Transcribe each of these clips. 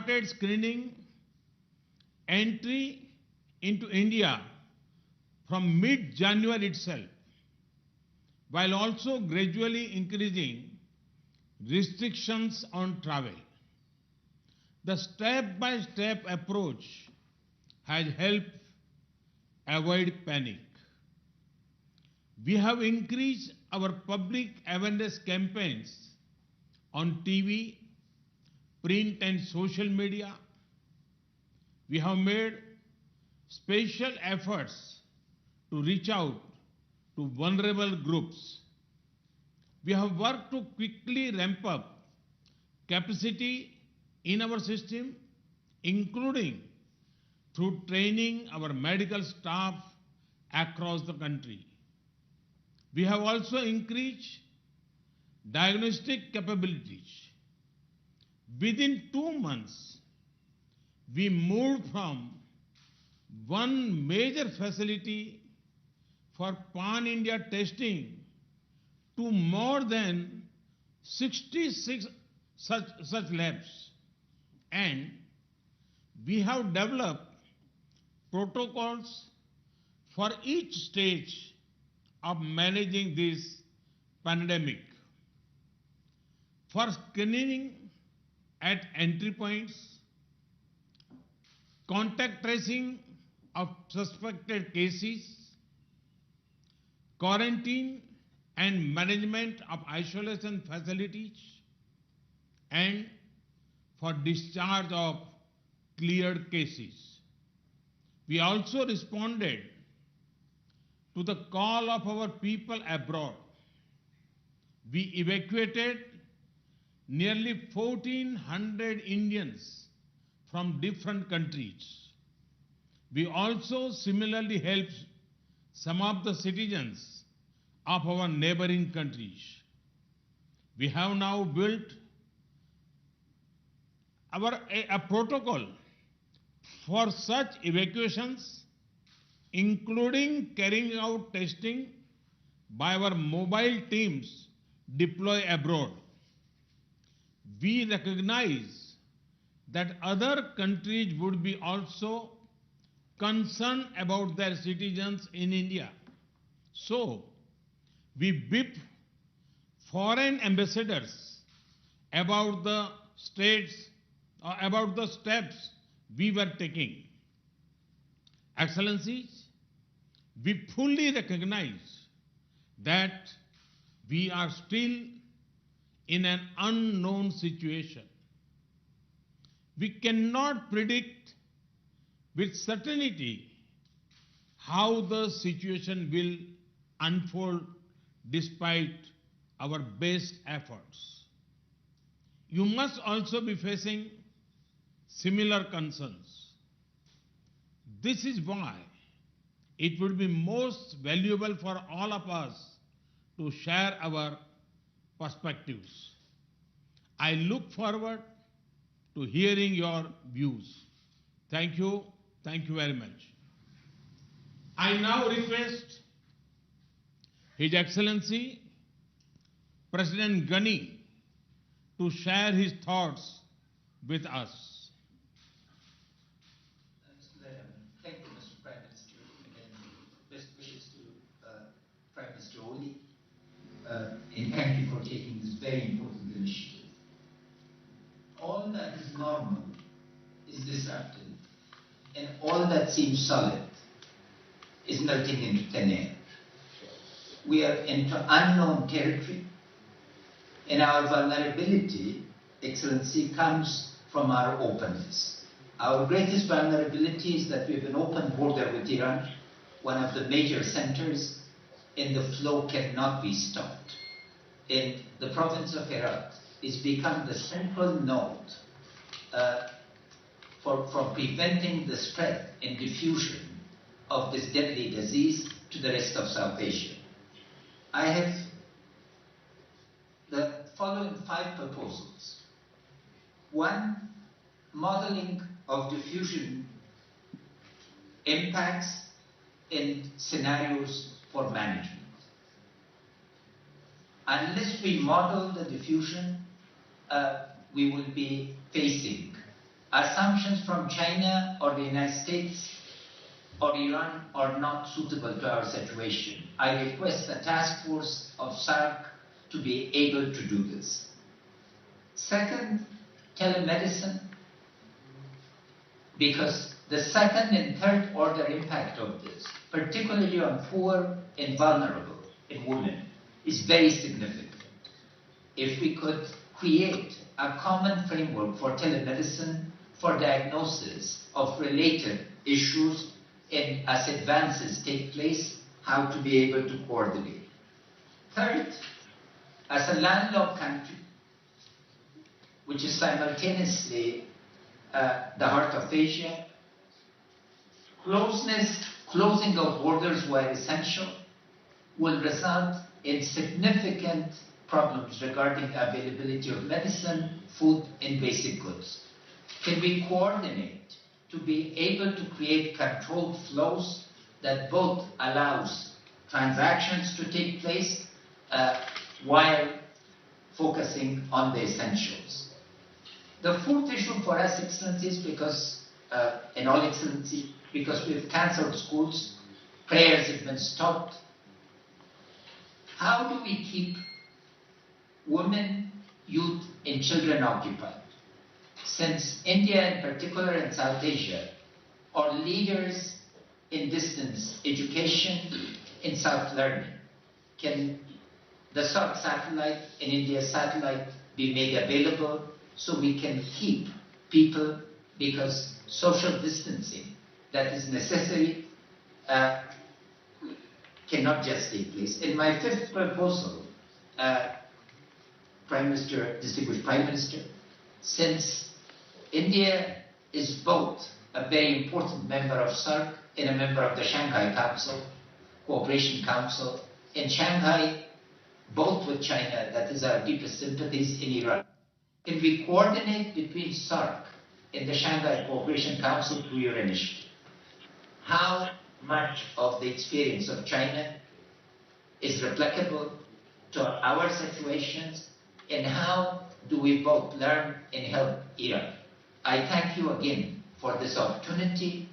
started screening entry into India from mid-January itself, while also gradually increasing restrictions on travel. The step-by-step approach has helped avoid panic. We have increased our public awareness campaigns on TV, print and social media. We have made special efforts to reach out to vulnerable groups. We have worked to quickly ramp up capacity in our system, including through training our medical staff across the country. We have also increased diagnostic capabilities. Within 2 months, we moved from one major facility for pan-India testing to more than 66 such labs. And we have developed protocols for each stage of managing this pandemic. For screening at entry points, contact tracing of suspected cases, quarantine and management of isolation facilities, and for discharge of cleared cases. We also responded to the call of our people abroad. We evacuated nearly 1,400 Indians from different countries. We also similarly helped some of the citizens of our neighboring countries. We have now built a protocol for such evacuations, including carrying out testing by our mobile teams deployed abroad. We recognize that other countries would be also concerned about their citizens in India. So, we briefed foreign ambassadors about the steps we were taking. Excellencies, we fully recognize that we are still in an unknown situation. We cannot predict with certainty how the situation will unfold despite our best efforts. You must also be facing similar concerns. This is why it would be most valuable for all of us to share our perspectives. I look forward to hearing your views. Thank you very much. I now request His Excellency President Ghani to share his thoughts with us. Thank you, Mr. Prime Minister. Again, best wishes to Prime Minister Oli. And thank you for taking this very important initiative. All that is normal is disrupted, and all that seems solid is melting into thin air. We are into unknown territory, and our vulnerability, Excellency, comes from our openness. Our greatest vulnerability is that we have an open border with Iran, one of the major centers, and the flow cannot be stopped. And the province of Herat is become the central node for preventing the spread and diffusion of this deadly disease to the rest of South Asia. I have the following 5 proposals. 1, modeling of diffusion impacts and scenarios for management. Unless we model the diffusion, we will be facing Assumptions from China or the United States or Iran are not suitable to our situation. I request the task force of SARC to be able to do this. Second, telemedicine, because the second and third order impact of this, particularly on poor and vulnerable and women, is very significant. If we could create a common framework for telemedicine for diagnosis of related issues and as advances take place, how to be able to coordinate. Third, as a landlocked country, which is simultaneously the heart of Asia, closing of borders where essential will result in significant problems regarding availability of medicine, food, and basic goods. Can we coordinate to be able to create controlled flows that both allows transactions to take place while focusing on the essentials? The fourth issue for us, Excellencies, because, and all Excellency, because we've cancelled schools, prayers have been stopped. How do we keep women, youth, and children occupied? Since India in particular and South Asia are leaders in distance education and self-learning, can the SARC satellite and India satellite be made available so we can keep people, because social distancing that is necessary cannot just take place. And my fifth proposal, Prime Minister, distinguished Prime Minister, since India is both a very important member of SARC and a member of the Shanghai Council, Cooperation Council, in Shanghai, both with China, that is our deepest sympathies, in Iran. Can we coordinate between SARC and the Shanghai Cooperation Council through your initiative? How much of the experience of China is replicable to our situations, and how do we both learn and help Iran? I thank you again for this opportunity.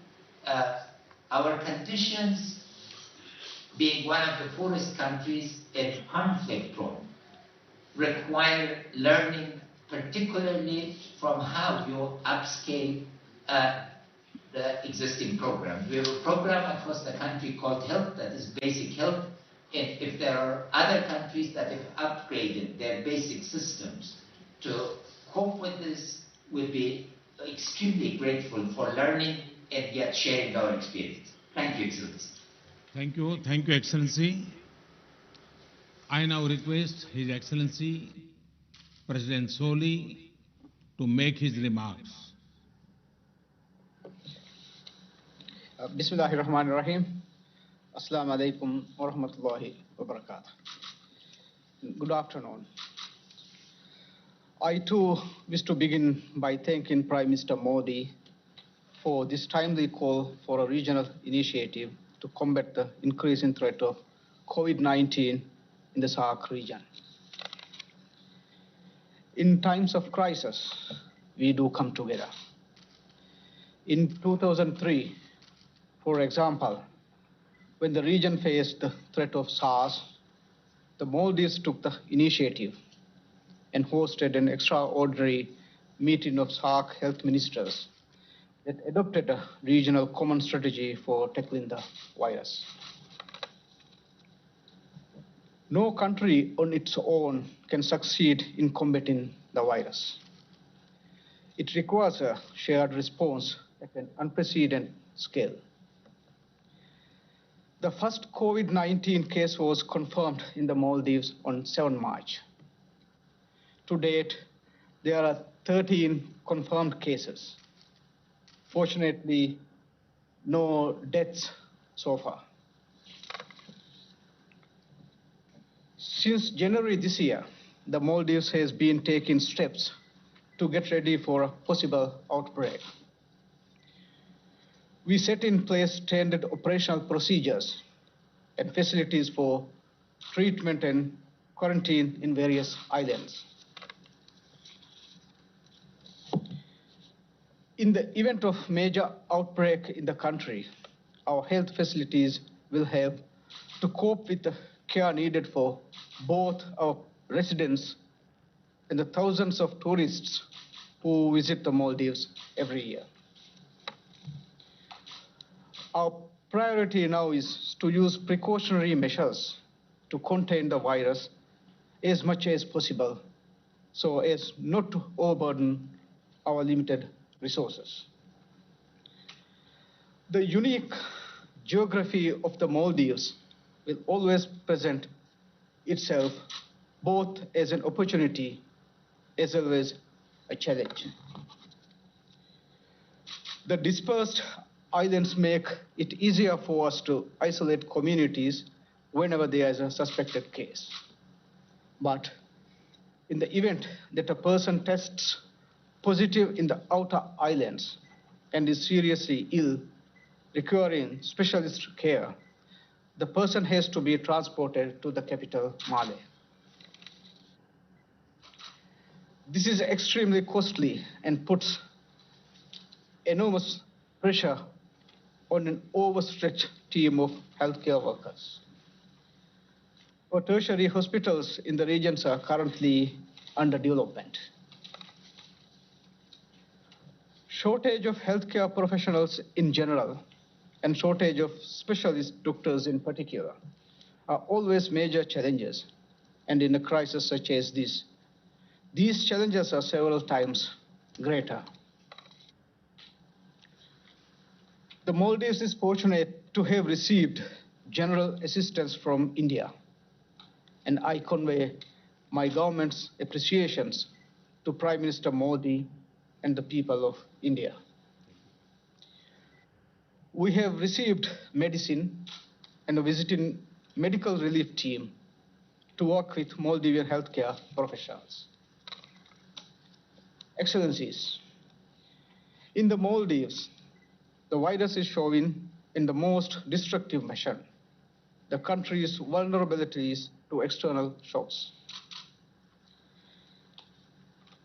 Our conditions, being one of the poorest countries and conflict prone, require learning, particularly from how you upscale the existing program. We have a program across the country called Health, that is basic health. And if there are other countries that have upgraded their basic systems to cope with this, we'll be extremely grateful for learning and yet sharing our experience. Thank you, Excellency. Thank you. Thank you, Excellency. I now request His Excellency President Soli to make his remarks. Bismillahirrahmanirrahim. Assalamu alaikum wa rahmatullahi wa barakatuh. Good afternoon. I too wish to begin by thanking Prime Minister Modi for this timely call for a regional initiative to combat the increasing threat of COVID-19 in the SAARC region. In times of crisis, we do come together. In 2003, for example, when the region faced the threat of SARS, the Maldives took the initiative and hosted an extraordinary meeting of SAARC health ministers that adopted a regional common strategy for tackling the virus. No country on its own can succeed in combating the virus. It requires a shared response at an unprecedented scale. The first COVID-19 case was confirmed in the Maldives on 7 March. To date, there are 13 confirmed cases. Fortunately, no deaths so far. Since January this year, the Maldives has been taking steps to get ready for a possible outbreak. We set in place standard operational procedures and facilities for treatment and quarantine in various islands. In the event of major outbreak in the country, our health facilities will have to cope with the care needed for both our residents and the thousands of tourists who visit the Maldives every year. Our priority now is to use precautionary measures to contain the virus as much as possible so as not to overburden our limited resources. The unique geography of the Maldives will always present itself both as an opportunity as well as a challenge. The dispersed islands make it easier for us to isolate communities whenever there is a suspected case. But in the event that a person tests positive in the outer islands and is seriously ill, requiring specialist care, the person has to be transported to the capital, Male. This is extremely costly and puts enormous pressure on an overstretched team of healthcare workers. Our tertiary hospitals in the regions are currently under development. Shortage of healthcare professionals in general and shortage of specialist doctors in particular are always major challenges, and in a crisis such as this, these challenges are several times greater. The Maldives is fortunate to have received general assistance from India, and I convey my government's appreciations to Prime Minister Modi and the people of India. We have received medicine and a visiting medical relief team to work with Maldivian healthcare professionals. Excellencies, in the Maldives, the virus is showing in the most destructive fashion the country's vulnerabilities to external shocks.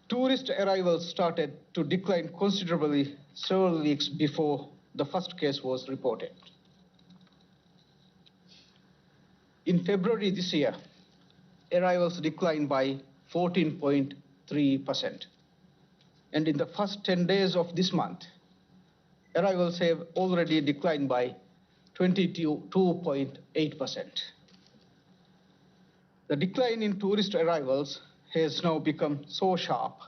Tourist arrivals started to decline considerably several weeks before the first case was reported. In February this year, arrivals declined by 14.3%. And in the first 10 days of this month, arrivals have already declined by 22.8%. The decline in tourist arrivals has now become so sharp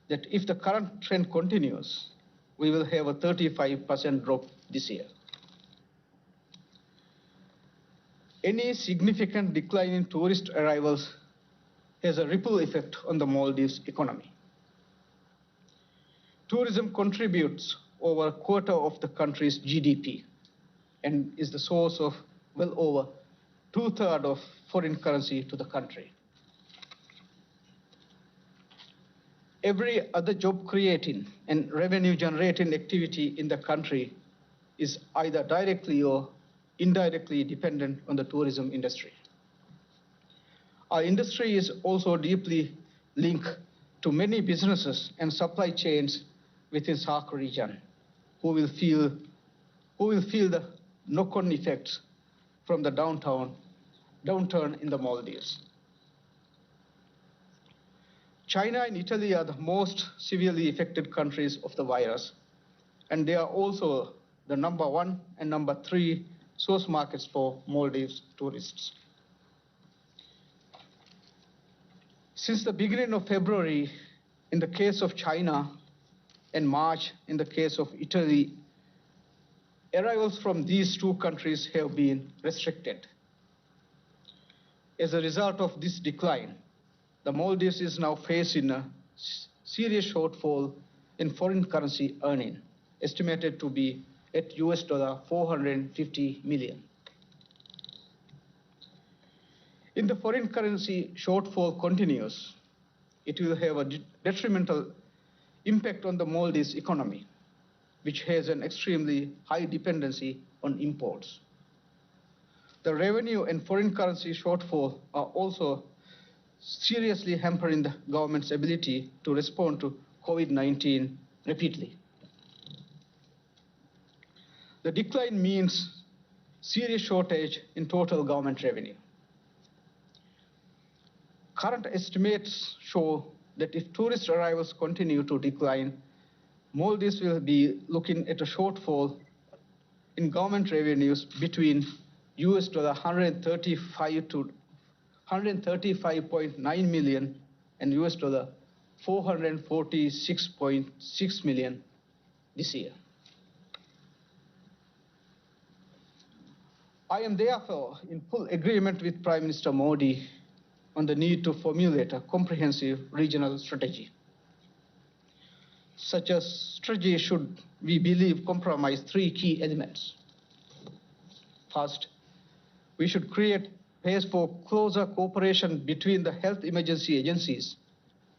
that if the current trend continues, we will have a 35% drop this year. Any significant decline in tourist arrivals has a ripple effect on the Maldives economy. Tourism contributes over a quarter of the country's GDP and is the source of well over 2/3 of foreign currency to the country. Every other job-creating and revenue-generating activity in the country is either directly or indirectly dependent on the tourism industry. Our industry is also deeply linked to many businesses and supply chains within SAARC region, who will feel the knock-on effects from the downturn in the Maldives. China and Italy are the most severely affected countries of the virus, and they are also the number 1 and number 3 source markets for Maldives tourists. Since the beginning of February, in the case of China, and March, in the case of Italy, arrivals from these 2 countries have been restricted. As a result of this decline, the Maldives is now facing a serious shortfall in foreign currency earning, estimated to be at $450 million. If the foreign currency shortfall continues, it will have a detrimental impact on the Maldives economy, which has an extremely high dependency on imports. The revenue and foreign currency shortfall are also seriously hampering the government's ability to respond to COVID-19 rapidly. The decline means serious shortage in total government revenue. Current estimates show that if tourist arrivals continue to decline, Maldives will be looking at a shortfall in government revenues between US dollar 135 to 135.9 million and US dollar 446.6 million this year. I am therefore in full agreement with Prime Minister Modi on the need to formulate a comprehensive regional strategy. Such a strategy should, we believe, comprise three key elements. First, we should create space for closer cooperation between the health emergency agencies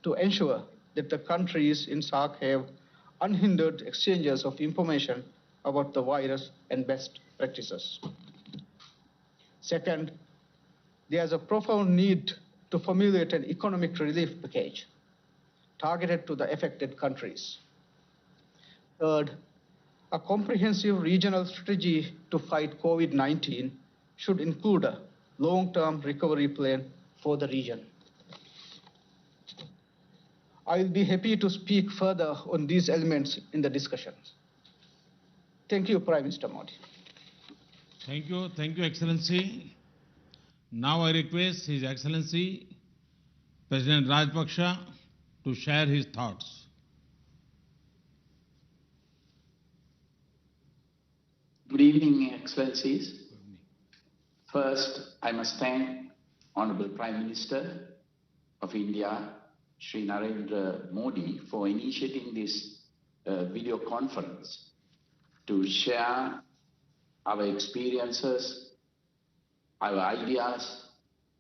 to ensure that the countries in SAARC have unhindered exchanges of information about the virus and best practices. Second, there is a profound need to formulate an economic relief package targeted to the affected countries. Third, a comprehensive regional strategy to fight COVID-19 should include a long-term recovery plan for the region. I will be happy to speak further on these elements in the discussions. Thank you, Prime Minister Modi. Thank you, Excellency. Now I request His Excellency President Rajpaksha to share his thoughts. Good evening, Excellencies. First, I must thank Honorable Prime Minister of India, Shri Narendra Modi, for initiating this video conference to share our experiences, our ideas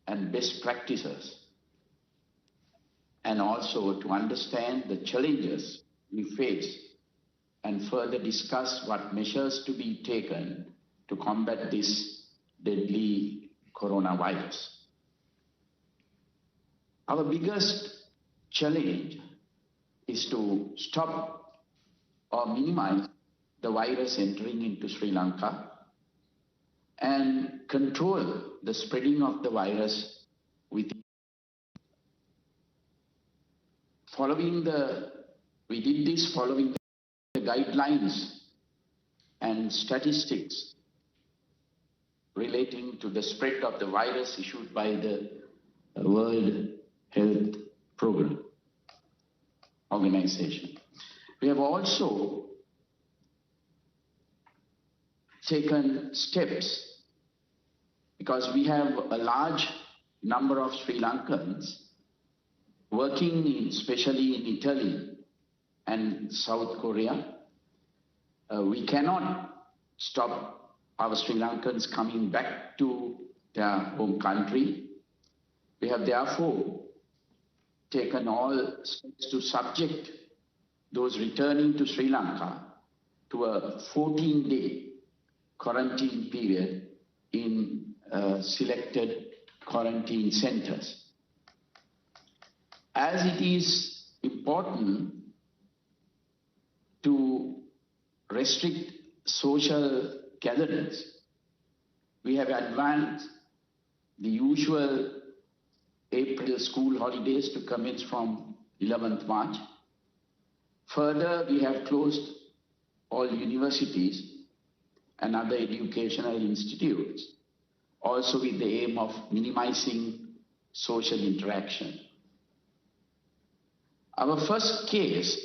and best practices, and also to understand the challenges we face and further discuss what measures to be taken to combat this deadly coronavirus. Our biggest challenge is to stop or minimize the virus entering into Sri Lanka and control the spreading of the virus within. We did this following the guidelines and statistics relating to the spread of the virus issued by the World Health Organization. We have also taken steps because we have a large number of Sri Lankans working especially in Italy and South Korea. We cannot stop our Sri Lankans coming back to their home country. We have therefore taken all steps to subject those returning to Sri Lanka to a 14-day quarantine period in selected quarantine centers. As it is important to restrict social gatherings, we have advanced the usual April school holidays to commence from 11th March. Further, we have closed all universities and other educational institutes, also with the aim of minimizing social interaction. Our first case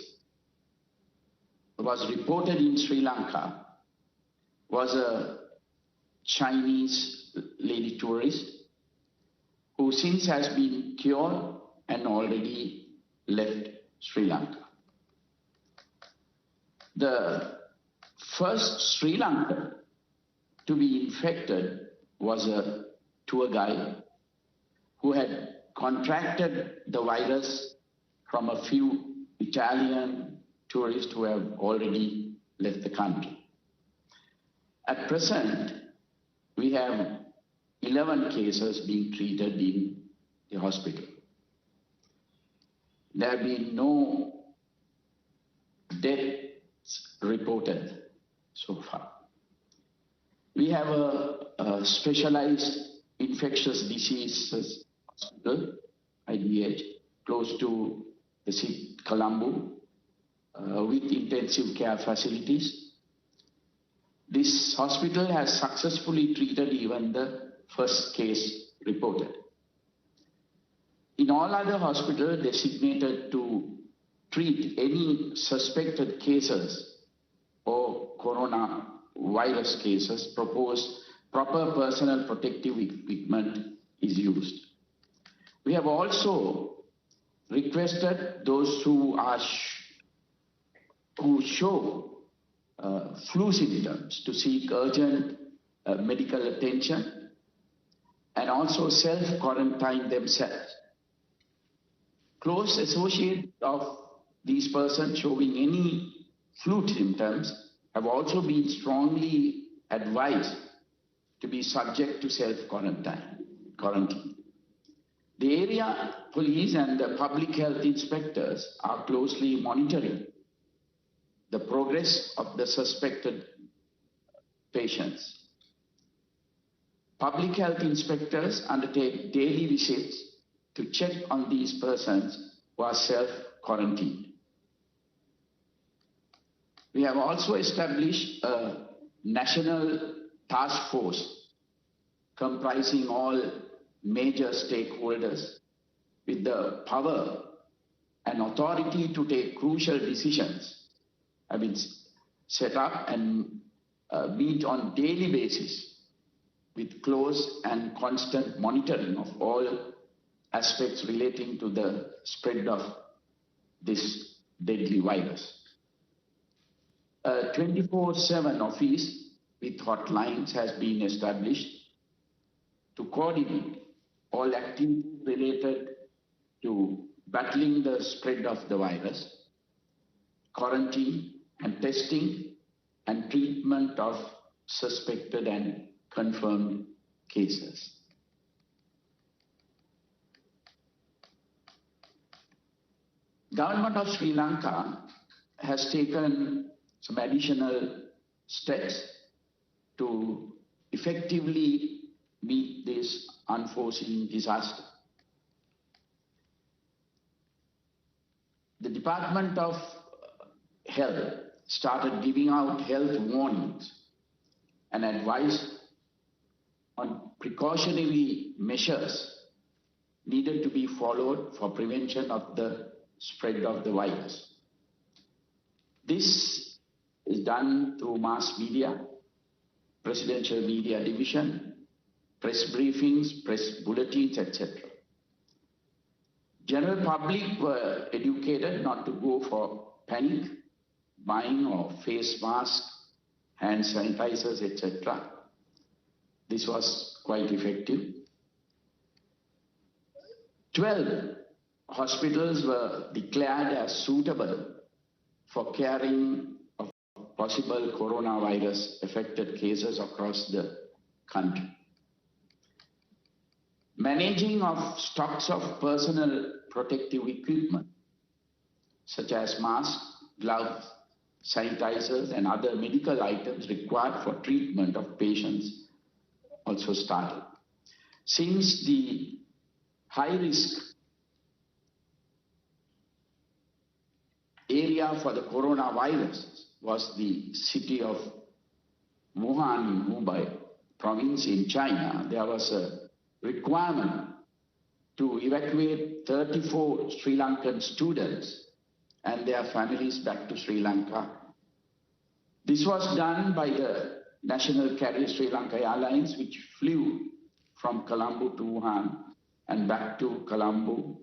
was reported in Sri Lanka, was a Chinese lady tourist who since has been cured and already left Sri Lanka. The first Sri Lankan to be infected was a tour guide who had contracted the virus from a few Italian tourists who have already left the country. At present, we have 11 cases being treated in the hospital. There have been no deaths reported so far. We have a specialized infectious diseases hospital, IDH, close to the city, Colombo, with intensive care facilities. This hospital has successfully treated even the first case reported. In all other hospitals designated to treat any suspected cases or coronavirus cases, proper personal protective equipment is used. We have also requested those who show flu symptoms to seek urgent medical attention and also self-quarantine themselves. Close associates of these persons showing any flu symptoms have also been strongly advised to be subject to self-quarantine. The area police and the public health inspectors are closely monitoring the progress of the suspected patients. Public health inspectors undertake daily visits to check on these persons who are self-quarantined. We have also established a national task force comprising all major stakeholders with the power and authority to take crucial decisions have been set up and meet on daily basis with close and constant monitoring of all aspects relating to the spread of this deadly virus. A 24/7 office with hotlines has been established to coordinate all activities related to battling the spread of the virus, quarantine and testing and treatment of suspected and confirmed cases. Government of Sri Lanka has taken some additional steps to effectively meet this unforeseen disaster. The Department of Health started giving out health warnings and advice on precautionary measures needed to be followed for prevention of the spread of the virus. This is done through mass media, presidential media division, press briefings, press bulletins, etc. General public were educated not to go for panic buying of face masks, hand sanitizers, etc. This was quite effective. 12 hospitals were declared as suitable for caring of possible coronavirus affected cases across the country. Managing of stocks of personal protective equipment such as masks, gloves, sanitizers and other medical items required for treatment of patients also started. Since the high risk area for the coronavirus was the city of Wuhan in Hubei province in China, there was a requirement to evacuate 34 Sri Lankan students and their families back to Sri Lanka. This was done by the national carrier Sri Lanka Airlines, which flew from Colombo to Wuhan and back to Colombo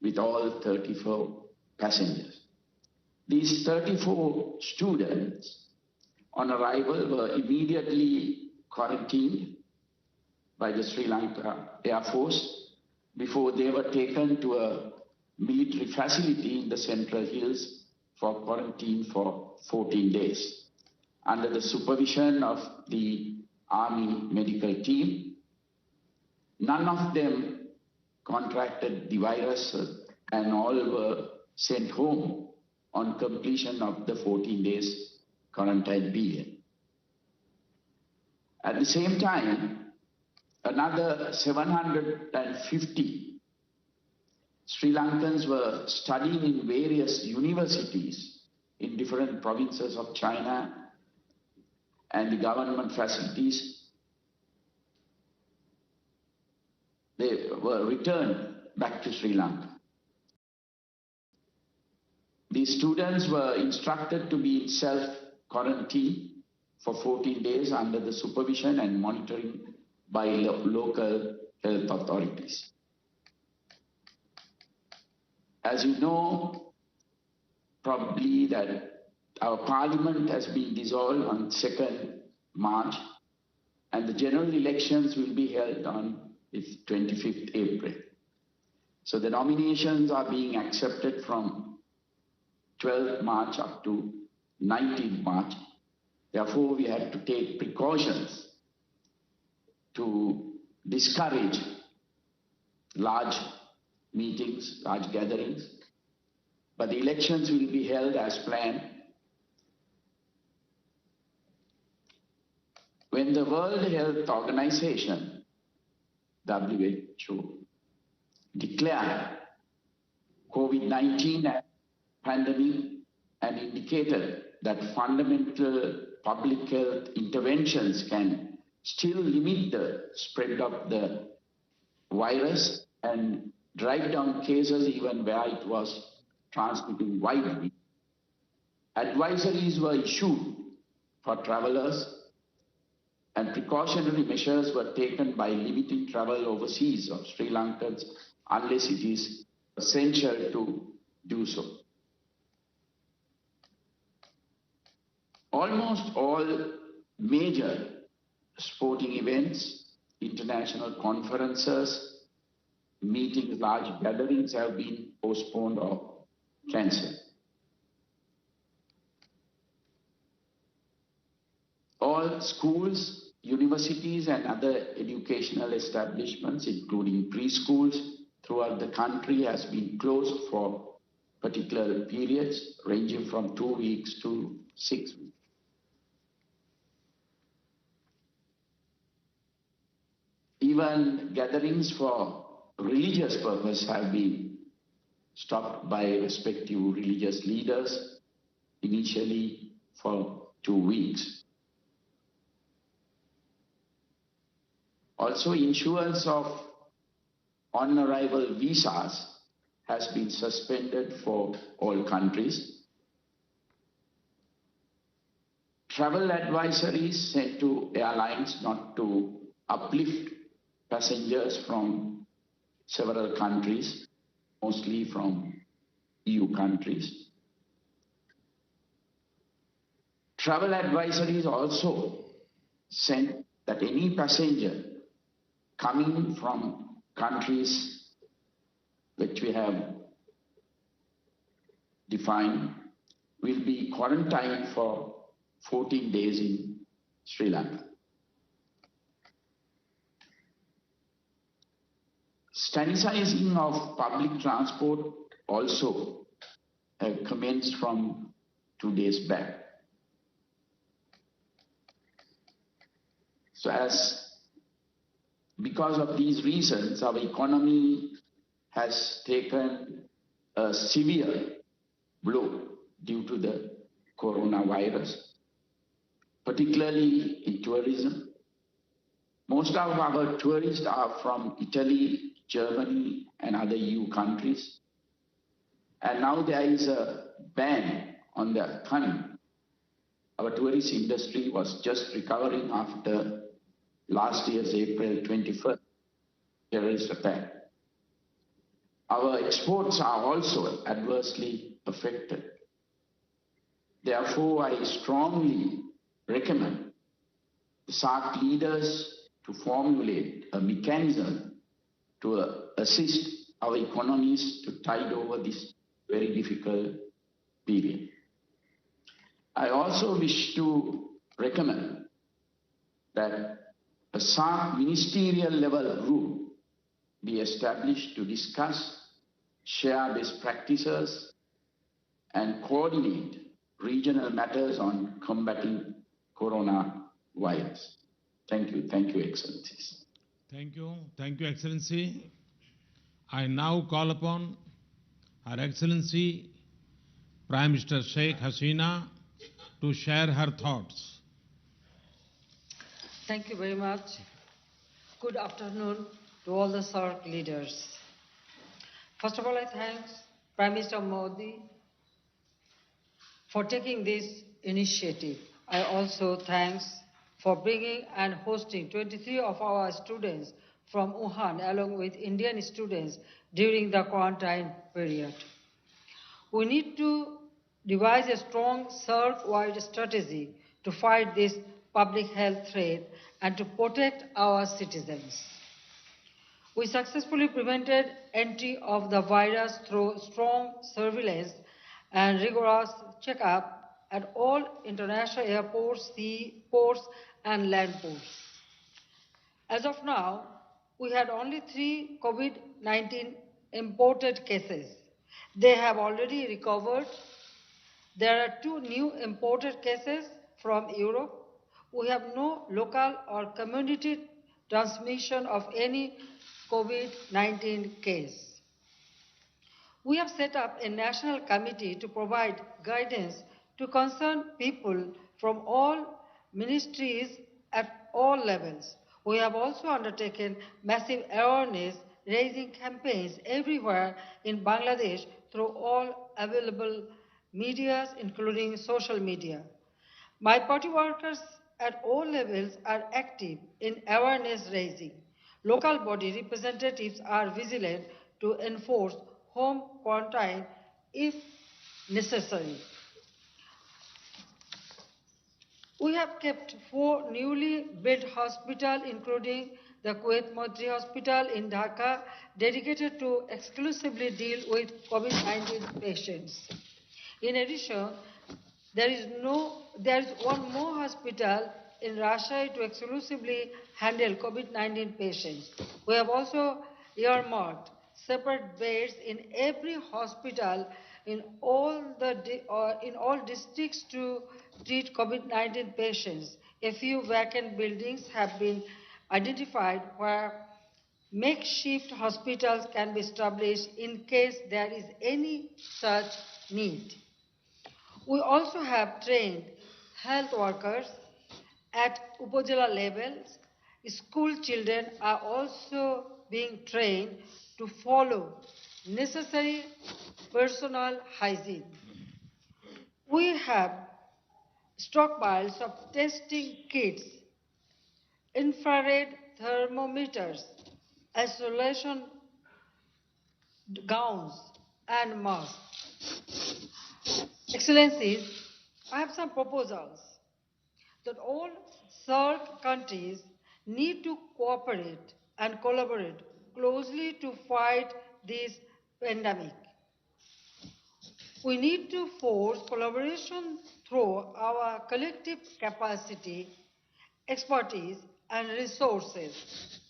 with all 34 passengers. These 34 students on arrival were immediately quarantined by the Sri Lanka Air Force before they were taken to a military facility in the Central Hills for quarantine for 14 days under the supervision of the Army medical team. None of them contracted the virus and all were sent home on completion of the 14 days quarantine period. At the same time, another 750 Sri Lankans were studying in various universities in different provinces of China and the government facilities. They were returned back to Sri Lanka. These students were instructed to be in self-quarantine for 14 days under the supervision and monitoring by local health authorities. As you know, probably that our parliament has been dissolved on 2nd March and the general elections will be held on 25th April. So the nominations are being accepted from 12th March up to 19th March. Therefore, we have to take precautions to discourage large meetings, large gatherings. But the elections will be held as planned. When the World Health Organization, WHO, declared COVID-19 as pandemic and indicated that fundamental public health interventions can still limit the spread of the virus and drive down cases even where it was transmitting widely. Advisories were issued for travelers and precautionary measures were taken by limiting travel overseas of Sri Lankans unless it is essential to do so. Almost all major sporting events, international conferences, meetings, large gatherings have been postponed or cancelled. All schools, universities and other educational establishments, including preschools throughout the country, has been closed for particular periods ranging from 2 weeks to 6 weeks. Even gatherings for religious purpose have been stopped by respective religious leaders, initially for 2 weeks. Also, issuance of on-arrival visas has been suspended for all countries. Travel advisories sent to airlines not to uplift passengers from several countries, mostly from EU countries. Travel advisories also sent that any passenger coming from countries which we have defined will be quarantined for 14 days in Sri Lanka. Sanitizing of public transport also commenced from 2 days back. So because of these reasons, our economy has taken a severe blow due to the coronavirus, particularly in tourism. Most of our tourists are from Italy, Germany, and other EU countries. And now there is a ban on their coming. Our tourist industry was just recovering after last year's April 21st terrorist attack. Our exports are also adversely affected. Therefore, I strongly recommend the SAARC leaders to formulate a mechanism to assist our economies to tide over this very difficult period. I also wish to recommend that a SAARC ministerial level group be established to discuss, share best practices, and coordinate regional matters on combating coronavirus. Thank you, Excellencies. Thank you, Excellency. I now call upon Her Excellency Prime Minister Sheikh Hasina to share her thoughts. Thank you very much. Good afternoon to all the SAARC leaders. First of all, I thank Prime Minister Modi for taking this initiative. I also thanks for bringing and hosting 23 of our students from Wuhan along with Indian students during the quarantine period. We need to devise a strong SAARC-wide strategy to fight this public health threat and to protect our citizens. We successfully prevented entry of the virus through strong surveillance and rigorous checkup at all international airports, sea ports and land ports. As of now, we had only 3 COVID-19 imported cases. They have already recovered. There are 2 new imported cases from Europe. We have no local or community transmission of any COVID-19 case. We have set up a national committee to provide guidance to concerned people from all ministries at all levels. We have also undertaken massive awareness raising campaigns everywhere in Bangladesh through all available medias, including social media. My party workers at all levels are active in awareness raising. Local body representatives are vigilant to enforce home quarantine if necessary. We have kept 4 newly built hospitals, including the Kuwait Motri Hospital in Dhaka, dedicated to exclusively deal with COVID-19 patients. In addition, there is one more hospital in Rajshahi to exclusively handle COVID-19 patients. We have also earmarked separate beds in every hospital in all districts to treat COVID-19 patients. A few vacant buildings have been identified where makeshift hospitals can be established in case there is any such need. We also have trained health workers at Upazila levels. School children are also being trained to follow necessary personal hygiene. We have stockpiles of testing kits, infrared thermometers, isolation gowns, and masks. Excellencies, I have some proposals that all SAARC countries need to cooperate and collaborate closely to fight this pandemic. We need to force collaboration through our collective capacity, expertise, and resources.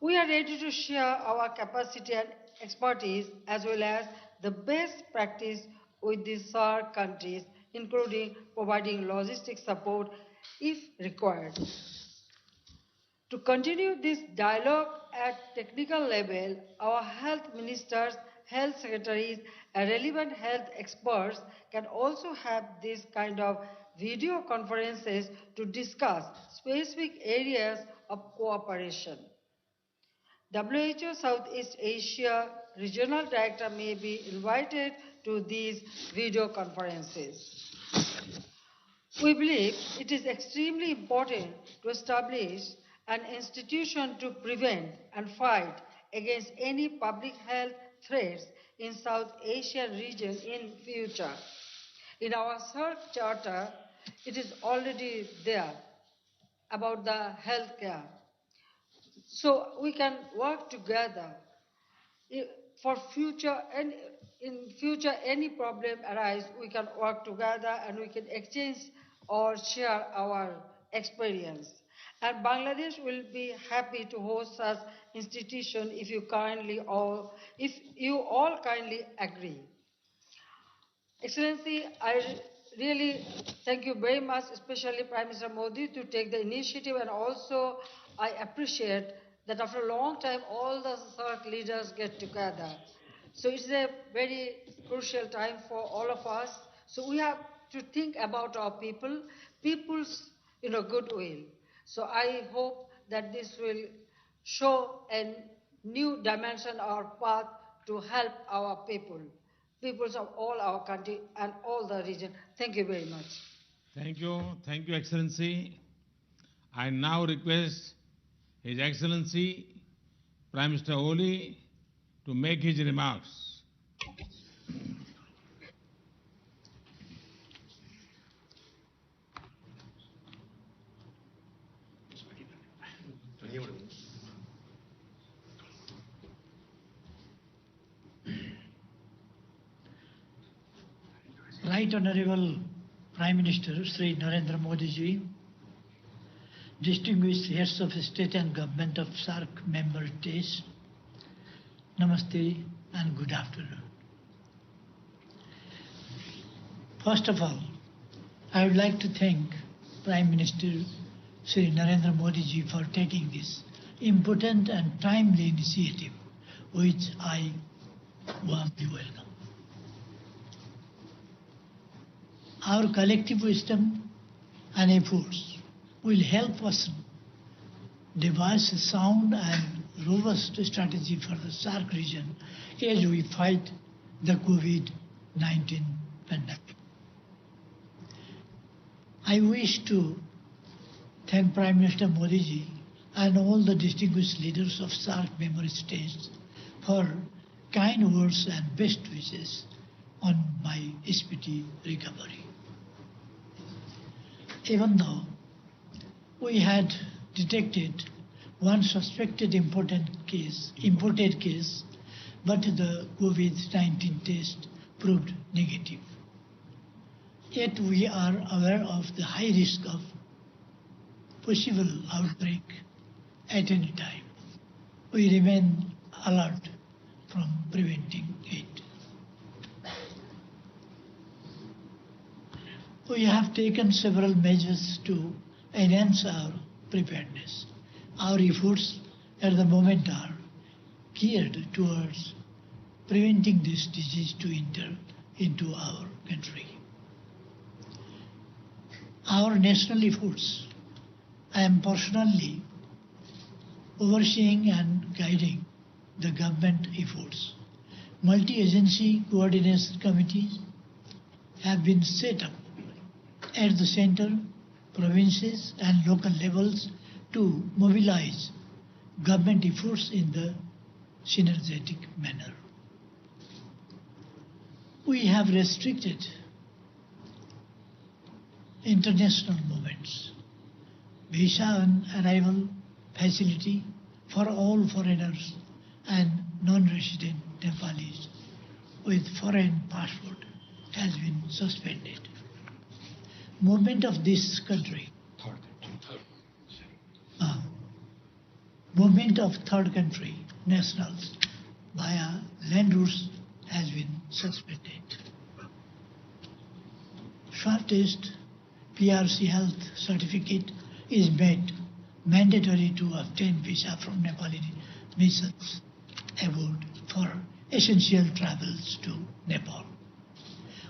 We are ready to share our capacity and expertise as well as the best practice with the SAARC countries, including providing logistic support if required. To continue this dialogue at technical level, our health ministers, health secretaries, and relevant health experts can also have this kind of video conferences to discuss specific areas of cooperation. WHO Southeast Asia Regional Director may be invited to these video conferences. We believe it is extremely important to establish an institution to prevent and fight against any public health threats in South Asian region in future. In our third charter, it is already there about the healthcare. So we can work together for future, and in future any problem arise, we can work together and we can exchange or share our experience. And Bangladesh will be happy to host such institution if you all kindly agree. Excellency, I really thank you very much, especially Prime Minister Modi, to take the initiative. And also, I appreciate that after a long time, all the SAARC leaders get together. So it's a very crucial time for all of us. So we have to think about our people's goodwill. So I hope that this will show a new dimension or path to help our peoples of all our country and all the region. Thank you very much. Thank you, Excellency. I now request His Excellency Prime Minister Oli to make his remarks. Right Honorable Prime Minister Sri Narendra Modi ji, distinguished heads of state and government of SAARC member states, Namaste and good afternoon. First of all, I would like to thank Prime Minister Sri Narendra Modi ji for taking this important and timely initiative, which I warmly welcome. Our collective wisdom and efforts will help us devise a sound and robust strategy for the SAARC region as we fight the COVID-19 pandemic. I wish to thank Prime Minister Modi ji and all the distinguished leaders of SAARC member states for kind words and best wishes on my speedy recovery. Even though we had detected one suspected imported case, but the COVID-19 test proved negative. Yet we are aware of the high risk of possible outbreak at any time. We remain alert from preventing it. We have taken several measures to enhance our preparedness. Our efforts at the moment are geared towards preventing this disease to enter into our country. Our national efforts, I am personally overseeing and guiding the government efforts. Multi-agency coordination committees have been set up at the center, provinces and local levels to mobilize government efforts in the synergetic manner. We have restricted international movements, visa on arrival facility for all foreigners and non-resident Nepalis with foreign passport has been suspended. Movement of this country, movement of third country nationals via land routes has been suspended. Swab test PRC health certificate is made mandatory to obtain visa from Nepali missions abroad for essential travels to Nepal.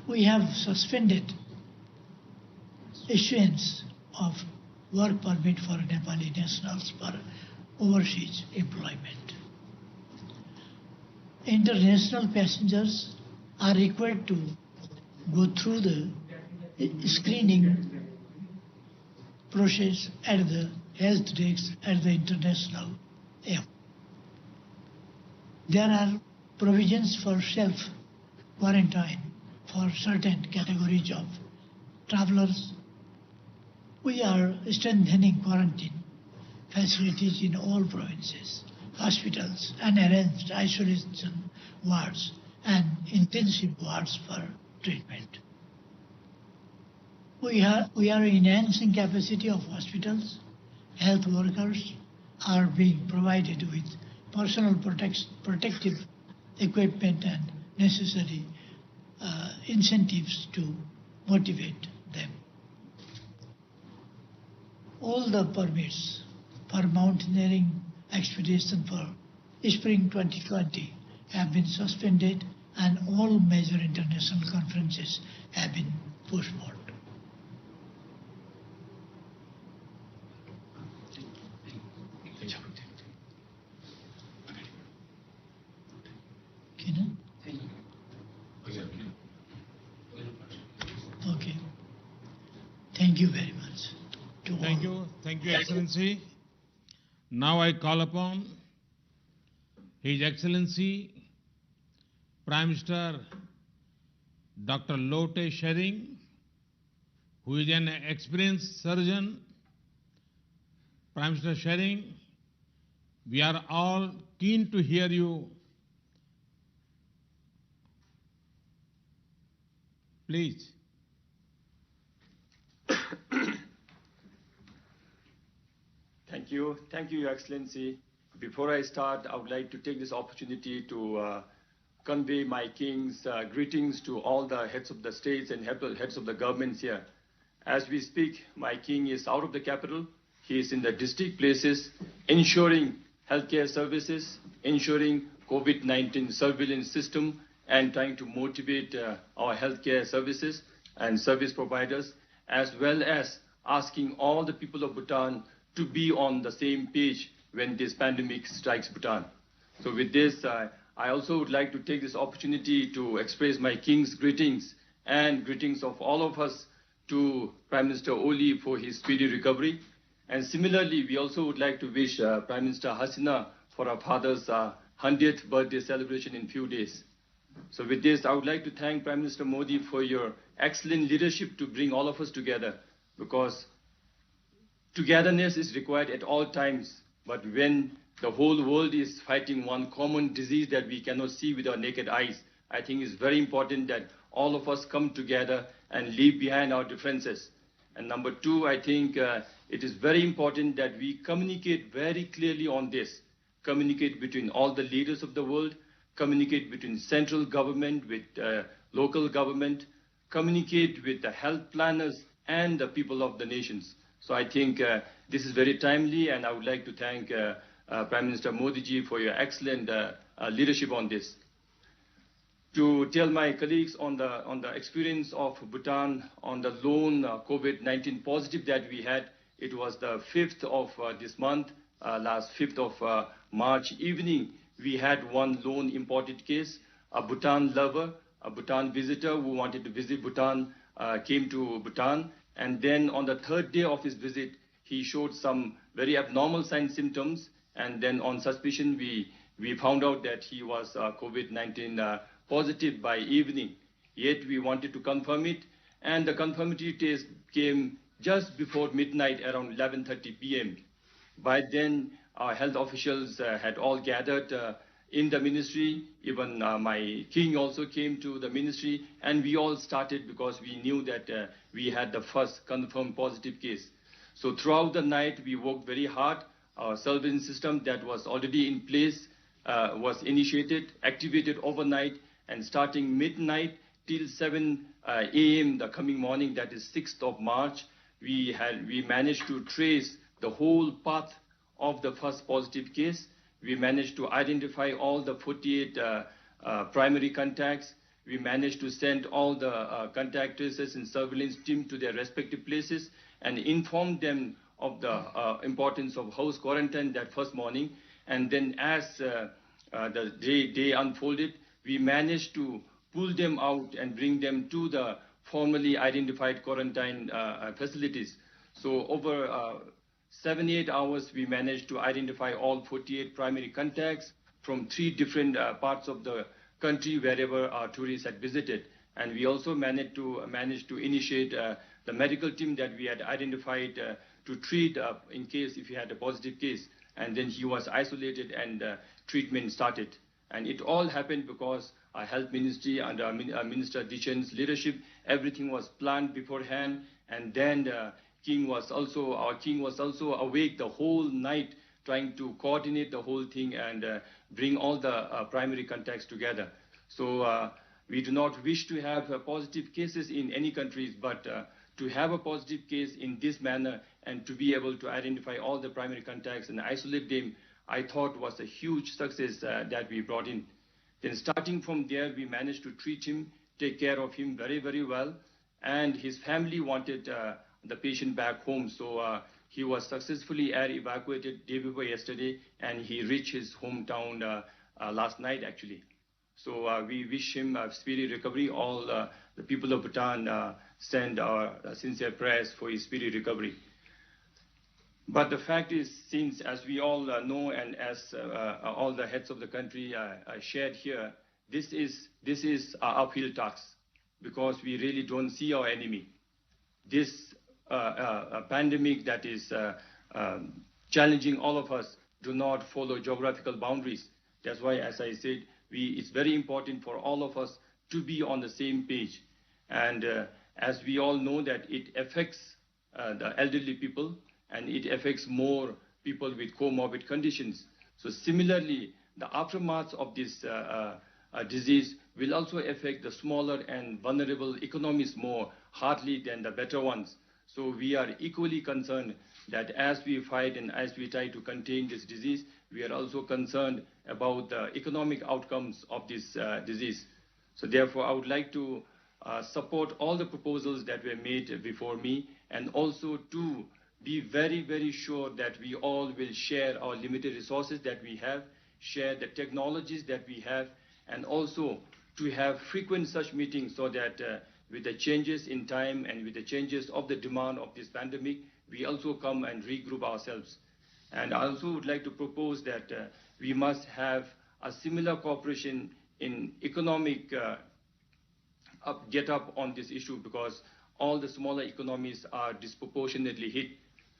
We have suspended issuance of work permit for Nepali nationals for overseas employment. International passengers are required to go through the screening process at the health desk at the international airport. There are provisions for self-quarantine for certain categories of travelers. We are strengthening quarantine facilities in all provinces, hospitals, and arranged isolation wards and intensive wards for treatment. We are enhancing capacity of hospitals. Health workers are being provided with personal protective equipment and necessary incentives to motivate them. All the permits for mountaineering expedition for spring 2020 have been suspended and all major international conferences have been postponed. Okay. Thank you very much. Thank you, Excellency. Now I call upon His Excellency Prime Minister Dr. Lotte Schering, who is an experienced surgeon. Prime Minister Schering, we are all keen to hear you. Please. Thank you, Your Excellency. Before I start, I would like to take this opportunity to convey my King's greetings to all the heads of the states and heads of the governments here. As we speak, my King is out of the capital. He is in the district places, ensuring healthcare services, ensuring COVID-19 surveillance system, and trying to motivate our healthcare services and service providers, as well as asking all the people of Bhutan to be on the same page when this pandemic strikes Bhutan. So with this, I also would like to take this opportunity to express my King's greetings and greetings of all of us to Prime Minister Oli for his speedy recovery. And similarly, we also would like to wish Prime Minister Hasina for our father's 100th birthday celebration in few days. So with this, I would like to thank Prime Minister Modi for your excellent leadership to bring all of us together, because togetherness is required at all times. But when the whole world is fighting one common disease that we cannot see with our naked eyes, I think it's very important that all of us come together and leave behind our differences. And number two, I think it is very important that we communicate very clearly on this. Communicate between all the leaders of the world, communicate between central government with local government, communicate with the health planners and the people of the nations. So I think this is very timely, and I would like to thank Prime Minister Modi ji for your excellent leadership on this. To tell my colleagues on the experience of Bhutan on the lone COVID-19 positive that we had, it was the 5th of this month, last 5th of March evening, we had one lone imported case, a Bhutan lover, a Bhutan visitor who wanted to visit Bhutan, came to Bhutan, and then on the 3rd day of his visit, he showed some very abnormal signs, symptoms, and then on suspicion, we found out that he was COVID-19 positive by evening. Yet we wanted to confirm it, and the confirmatory test came just before midnight, around 11:30 p.m. By then, our health officials had all gathered in the ministry. Even my king also came to the ministry, and we all started because we knew that we had the first confirmed positive case. So throughout the night, we worked very hard. Our surveillance system that was already in place was initiated, activated overnight, and starting midnight till 7 a.m. the coming morning, that is 6th of March, we managed to trace the whole path of the first positive case. We managed to identify all the 48 primary contacts. We managed to send all the contact tracers and surveillance team to their respective places and inform them of the importance of house quarantine that first morning. And then as the day unfolded, we managed to pull them out and bring them to the formally identified quarantine facilities. So over 78 hours, we managed to identify all 48 primary contacts from 3 different parts of the country wherever our tourists had visited. And we also managed to initiate the medical team that we had identified to treat in case if he had a positive case. And then he was isolated and treatment started. And it all happened because our health ministry under Minister Dichen's leadership, everything was planned beforehand. And then our king was also awake the whole night trying to coordinate the whole thing and bring all the primary contacts together. So We do not wish to have positive cases in any countries, but to have a positive case in this manner and to be able to identify all the primary contacts and isolate them, I thought was a huge success that we brought in. Then starting from there, we managed to treat him, take care of him very, very well. And his family wanted the patient back home. So he was successfully air evacuated day before yesterday, and he reached his hometown last night, actually. So we wish him a speedy recovery. All the people of Bhutan send our sincere prayers for his speedy recovery. But the fact is, since as we all know and as all the heads of the country shared here, this is our uphill task because we really don't see our enemy. This pandemic that is challenging all of us do not follow geographical boundaries. That's why, as I said, it's very important for all of us to be on the same page. And as we all know that it affects the elderly people and it affects more people with comorbid conditions. So similarly, the aftermath of this disease will also affect the smaller and vulnerable economies more hardly than the better ones. So we are equally concerned that as we fight and as we try to contain this disease, we are also concerned about the economic outcomes of this disease. So therefore, I would like to support all the proposals that were made before me, and also to be very, very sure that we all will share our limited resources that we have, share the technologies that we have, and also to have frequent such meetings so that with the changes in time and with the changes of the demand of this pandemic, we also come and regroup ourselves. And I also would like to propose that we must have a similar cooperation in economic get up on this issue, because all the smaller economies are disproportionately hit.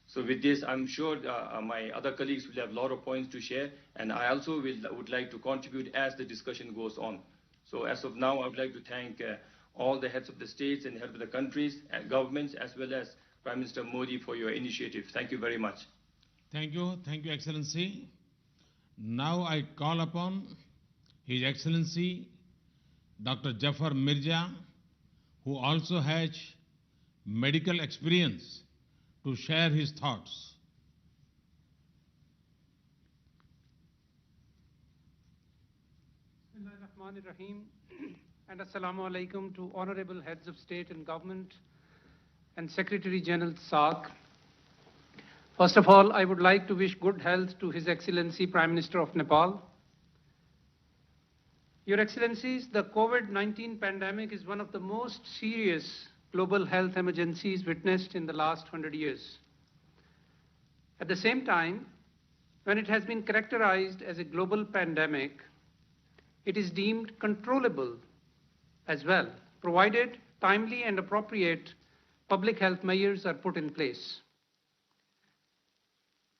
So with this, I'm sure my other colleagues will have a lot of points to share, and I also would like to contribute as the discussion goes on. So as of now, I would like to thank all the heads of the states and heads of the countries and governments, as well as Prime Minister Modi, for your initiative. Thank you very much. Thank you, Excellency. Now I call upon His Excellency Dr. Jafar Mirza, who also has medical experience, to share his thoughts. Bismillahirrahmanirrahim, and Assalamu alaikum to honorable heads of state and government and Secretary General SAARC. First of all, I would like to wish good health to His Excellency Prime Minister of Nepal. Your Excellencies, the COVID-19 pandemic is one of the most serious global health emergencies witnessed in the last 100 years. At the same time, when it has been characterized as a global pandemic, it is deemed controllable as well, provided timely and appropriate public health measures are put in place.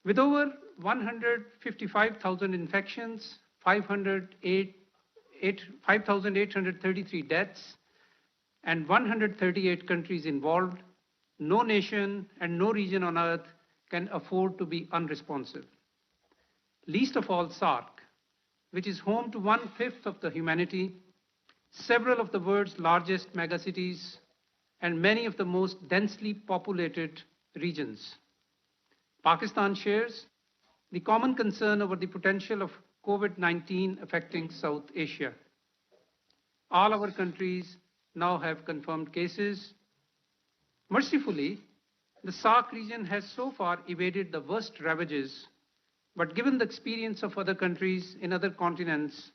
With over 155,000 infections, 5,833 deaths, and 138 countries involved, no nation and no region on earth can afford to be unresponsive. Least of all SAARC, which is home to 1/5 of the humanity, several of the world's largest megacities, and many of the most densely populated regions. Pakistan shares the common concern over the potential of COVID-19 affecting South Asia. All our countries now have confirmed cases. Mercifully, the SAARC region has so far evaded the worst ravages, but given the experience of other countries in other continents,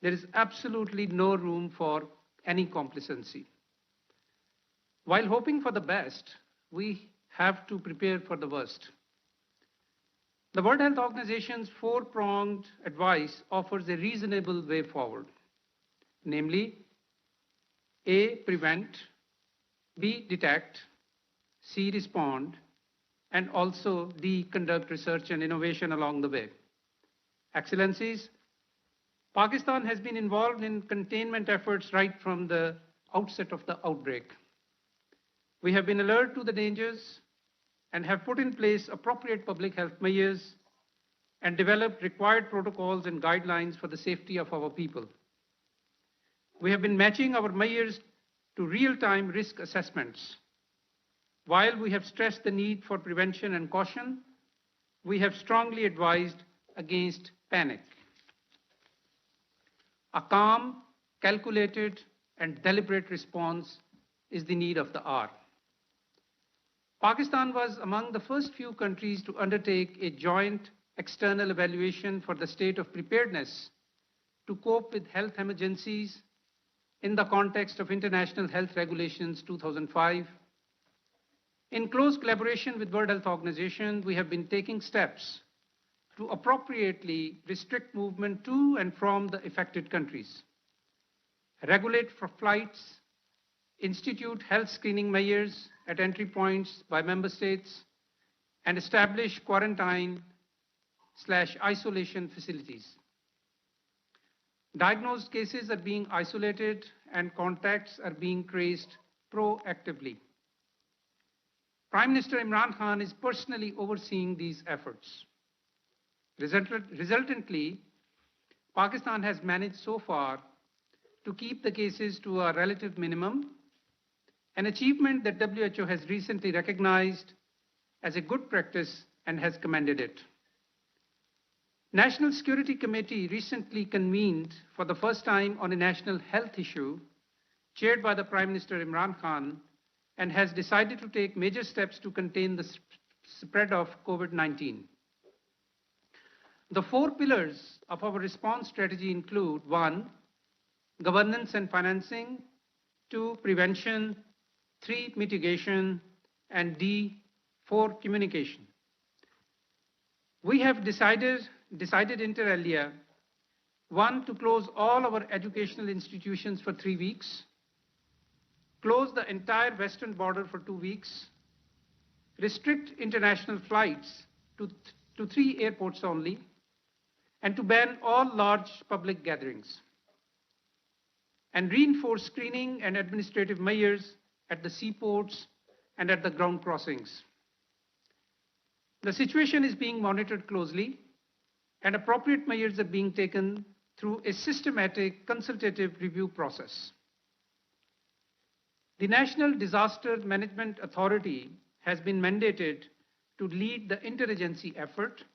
there is absolutely no room for any complacency. While hoping for the best, we have to prepare for the worst. The World Health Organization's four-pronged advice offers a reasonable way forward, namely, A, prevent, B, detect, C, respond, and also D, conduct research and innovation along the way. Excellencies, Pakistan has been involved in containment efforts right from the outset of the outbreak. We have been alert to the dangers and have put in place appropriate public health measures and developed required protocols and guidelines for the safety of our people. We have been matching our measures to real-time risk assessments. While we have stressed the need for prevention and caution, we have strongly advised against panic. A calm, calculated, and deliberate response is the need of the hour. Pakistan was among the first few countries to undertake a joint external evaluation for the state of preparedness to cope with health emergencies in the context of International Health Regulations 2005. In close collaboration with World Health Organization, we have been taking steps to appropriately restrict movement to and from the affected countries, regulate for flights, institute health screening measures at entry points by member states, and establish quarantine/isolation facilities. Diagnosed cases are being isolated and contacts are being traced proactively. Prime Minister Imran Khan is personally overseeing these efforts. Resultantly, Pakistan has managed so far to keep the cases to a relative minimum, an achievement that WHO has recently recognized as a good practice and has commended it. National Security Committee recently convened for the first time on a national health issue, chaired by the Prime Minister Imran Khan, and has decided to take major steps to contain the spread of COVID-19. The 4 pillars of our response strategy include: 1, governance and financing; 2, prevention; 3, mitigation; and 4, communication. We have decided inter alia: 1, to close all our educational institutions for 3 weeks, close the entire western border for 2 weeks, restrict international flights to 3 airports only, and to ban all large public gatherings, and reinforce screening and administrative measures at the seaports and at the ground crossings. The situation is being monitored closely, and appropriate measures are being taken through a systematic consultative review process. The National Disaster Management Authority has been mandated to lead the interagency effort,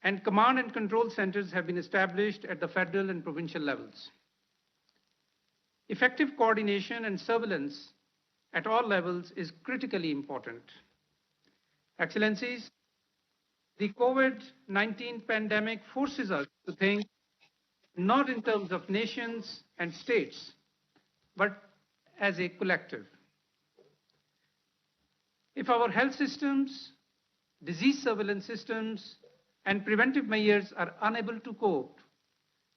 and command and control centers have been established at the federal and provincial levels. Effective coordination and surveillance at all levels is critically important. Excellencies, the COVID-19 pandemic forces us to think not in terms of nations and states, but as a collective. If our health systems, disease surveillance systems, and preventive measures are unable to cope,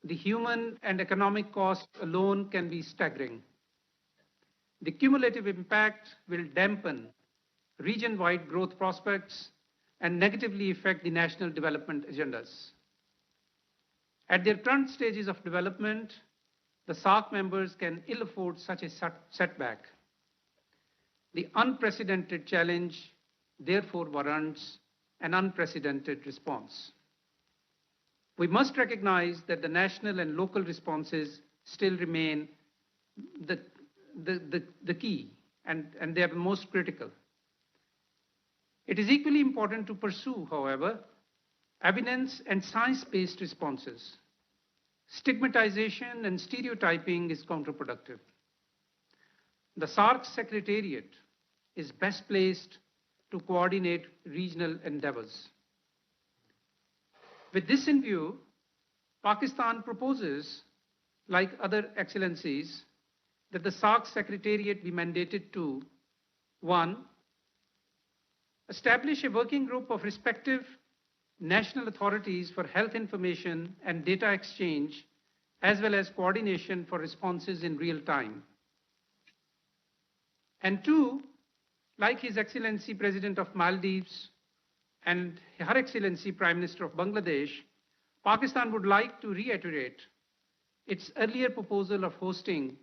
the human and economic cost alone can be staggering. The cumulative impact will dampen region-wide growth prospects and negatively affect the national development agendas. At their current stages of development, the SAARC members can ill afford such a setback. The unprecedented challenge therefore warrants an unprecedented response. We must recognize that the national and local responses still remain the key, and they are the most critical. It is equally important to pursue, however, evidence and science-based responses. Stigmatization and stereotyping is counterproductive. The SAARC Secretariat is best placed to coordinate regional endeavors. With this in view, Pakistan proposes, like other excellencies, that the SAARC Secretariat be mandated to: 1, establish a working group of respective national authorities for health information and data exchange, as well as coordination for responses in real time. And 2, like His Excellency President of Maldives and Her Excellency Prime Minister of Bangladesh, Pakistan would like to reiterate its earlier proposal of hosting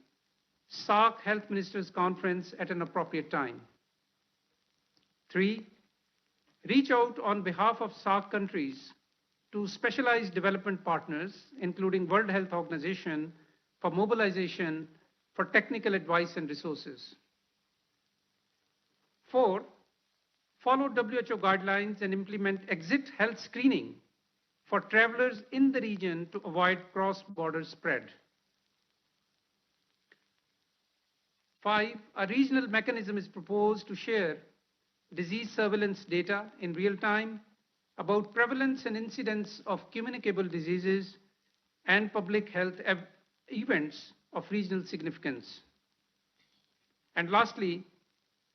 SAARC Health Ministers Conference at an appropriate time. 3, reach out on behalf of SAARC countries to specialized development partners, including World Health Organization, for mobilization, for technical advice and resources. 4, follow WHO guidelines and implement exit health screening for travelers in the region to avoid cross-border spread. 5, a regional mechanism is proposed to share disease surveillance data in real time about prevalence and incidence of communicable diseases and public health events of regional significance. And lastly,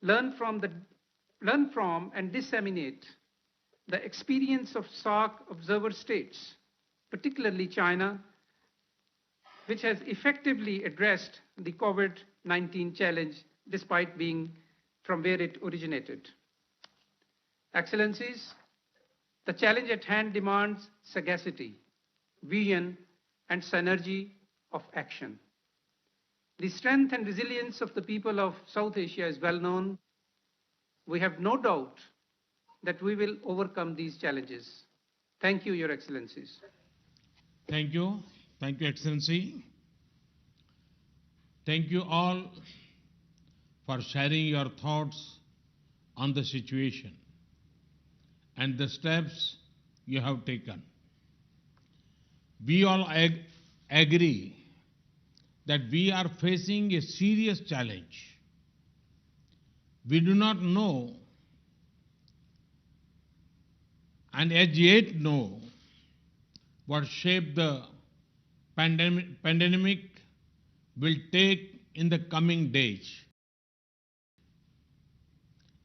learn from and disseminate the experience of SARC observer states, particularly China, which has effectively addressed the COVID-19 challenge despite being from where it originated. Excellencies, the challenge at hand demands sagacity, vision, and synergy of action. The strength and resilience of the people of South Asia is well known. We have no doubt that we will overcome these challenges. Thank you, Your Excellencies. Thank you. Thank you, Excellency. Thank you all for sharing your thoughts on the situation and the steps you have taken. We all agree that we are facing a serious challenge. We do not know and as yet know what shape the pandemic will take in the coming days.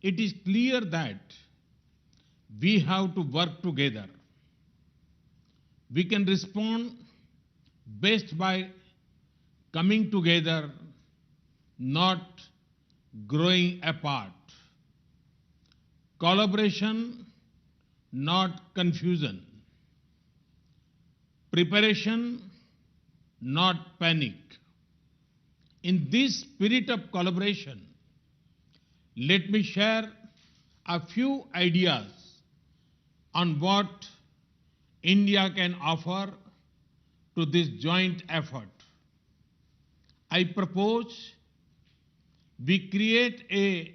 It is clear that we have to work together. We can respond best by coming together, not growing apart. Collaboration, not confusion. Preparation, not panic. In this spirit of collaboration, let me share a few ideas on what India can offer to this joint effort. I propose we create a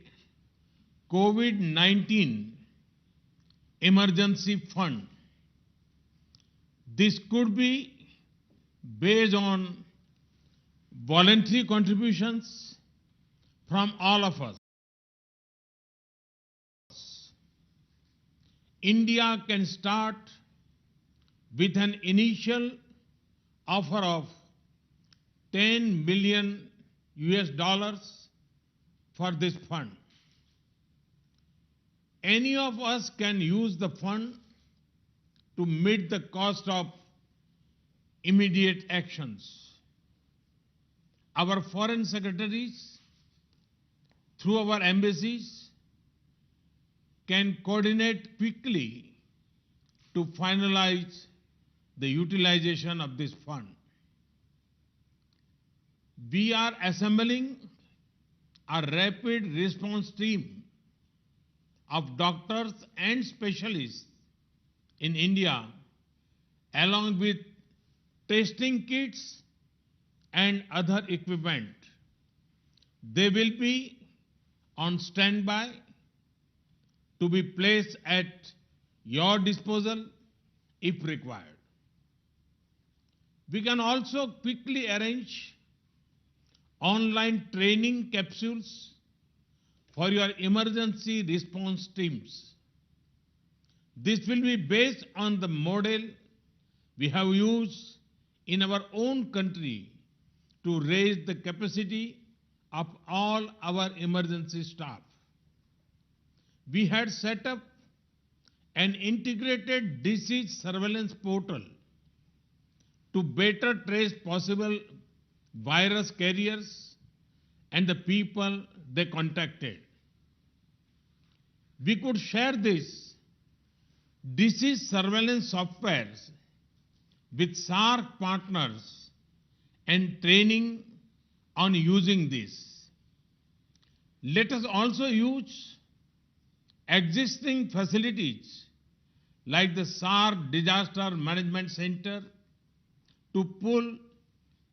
COVID-19 emergency fund. This could be based on voluntary contributions from all of us. India can start with an initial offer of $10 million for this fund. Any of us can use the fund to meet the cost of immediate actions. Our foreign secretaries, through our embassies, can coordinate quickly to finalize the utilization of this fund. We are assembling a rapid response team of doctors and specialists in India, along with testing kits and other equipment. They will be on standby to be placed at your disposal if required. We can also quickly arrange online training capsules for your emergency response teams. This will be based on the model we have used in our own country to raise the capacity of all our emergency staff. We had set up an integrated disease surveillance portal to better trace possible virus carriers and the people they contacted. We could share this disease surveillance software with SARC partners and training on using this. Let us also use existing facilities like the SARC Disaster Management Center to pull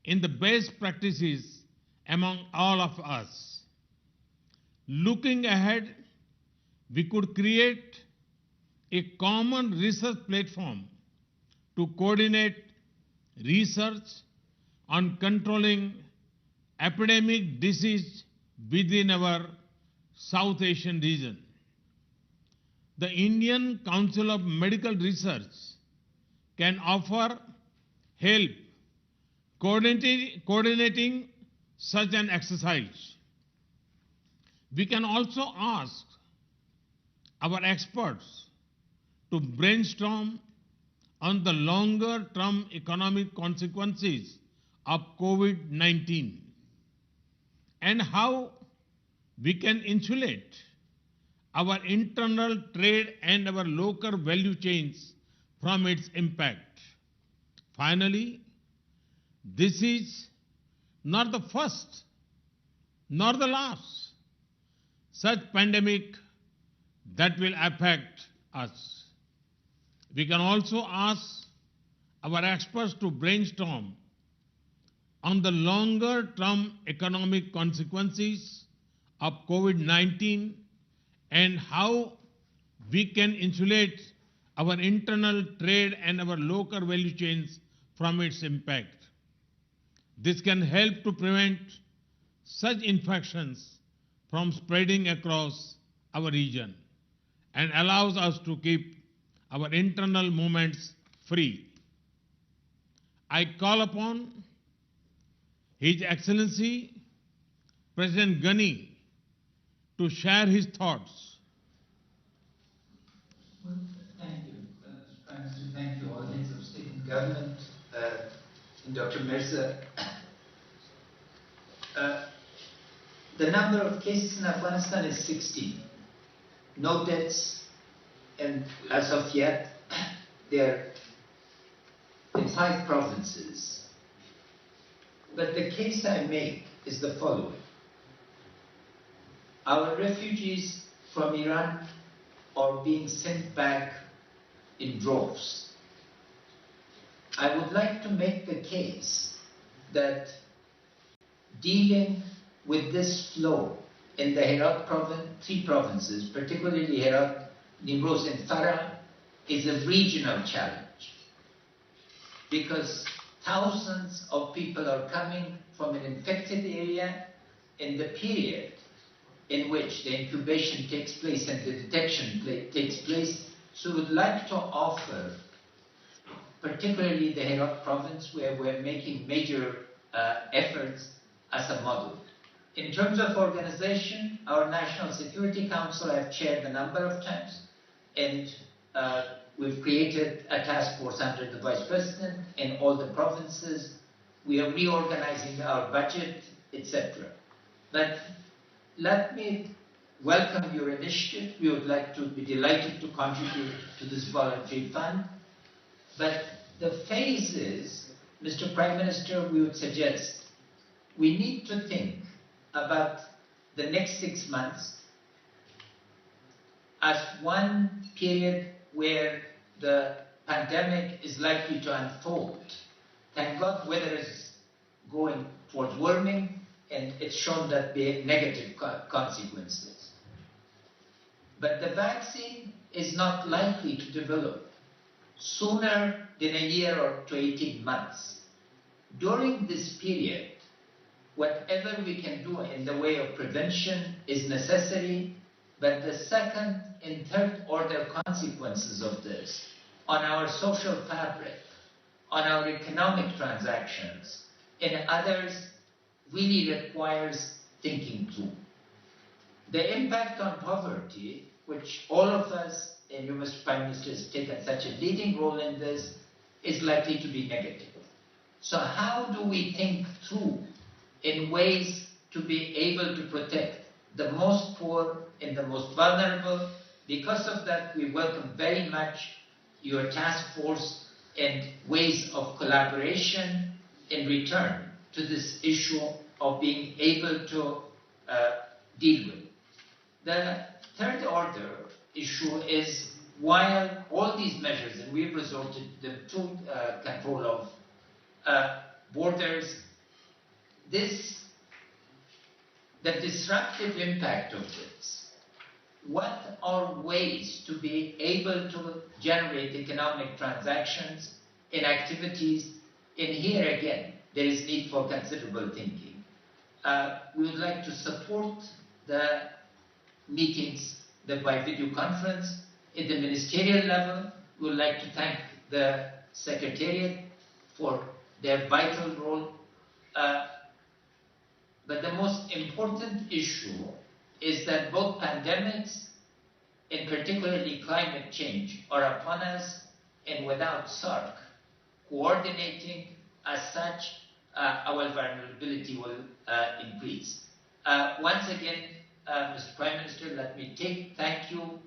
in the best practices among all of us. Looking ahead, we could create a common research platform to coordinate research on controlling epidemic disease within our South Asian region. The Indian Council of Medical Research can offer help coordinating such an exercise. We can also ask our experts to brainstorm on the longer-term economic consequences of COVID-19 and how we can insulate our internal trade and our local value chains from its impact. Finally, this is not the first nor the last such pandemic that will affect us. We can also ask our experts to brainstorm on the longer-term economic consequences of COVID-19 and how we can insulate our internal trade and our local value chains from its impact. This can help to prevent such infections from spreading across our region and allows us to keep our internal movements free. I call upon His Excellency President Ghani to share his thoughts. Well, thank you, Mr. Prime Minister. Thank you, all heads of state and government, and Dr. Mirza. The number of cases in Afghanistan is 16. No deaths, and as of yet, they're in 5 provinces. But the case I make is the following. Our refugees from Iran are being sent back in droves. I would like to make the case that dealing with this flow in the Herat province, 3 provinces, particularly Herat, Nimroz and Farah, is a regional challenge. Because thousands of people are coming from an infected area in the period in which the incubation takes place and the detection takes place. So we'd like to offer, particularly the Herat province, where we're making major efforts, as a model. In terms of organization, our National Security Council I've chaired a number of times, and we've created a task force under the Vice President in all the provinces. We are reorganizing our budget, etc. But let me welcome your initiative. We would like to be delighted to contribute to this voluntary fund. But the phases, Mr. Prime Minister, we would suggest we need to think about the next 6 months as one period where the pandemic is likely to unfold. Thank God weather is going towards warming, and it's shown that there are negative consequences. But the vaccine is not likely to develop sooner than a year or to 18 months. During this period, whatever we can do in the way of prevention is necessary, but the second and third order consequences of this on our social fabric, on our economic transactions, and others really requires thinking through. The impact on poverty, which all of us, and you, Mr. Prime Minister, has taken such a leading role in this, is likely to be negative. So how do we think through in ways to be able to protect the most poor and the most vulnerable? Because of that, we welcome very much your task force and ways of collaboration in return to this issue of being able to deal with. The third order issue is, while all these measures, and we've resorted to control of borders the disruptive impact of this. What are ways to be able to generate economic transactions in activities? And here again, there is need for considerable thinking. We would like to support the meetings by video conference at the ministerial level. We would like to thank the Secretariat for their vital role. But the most important issue is that both pandemics, and particularly climate change, are upon us, and without SARC coordinating as such, our vulnerability will increase. Once again, Mr. Prime Minister, let me thank you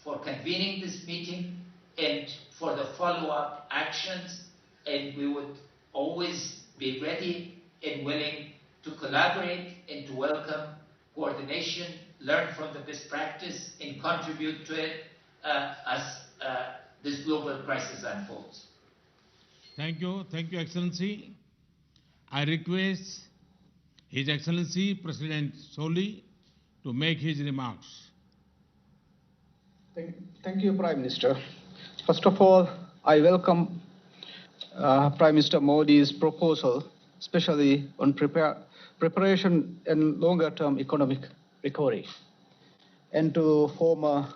for convening this meeting and for the follow-up actions, and we would always be ready and willing to collaborate and to welcome coordination, learn from the best practice, and contribute to it as this global crisis unfolds. Thank you, Excellency. I request His Excellency President Soli to make his remarks. Thank you, Prime Minister. First of all, I welcome Prime Minister Modi's proposal, especially on preparation and longer-term economic recovery, and to form a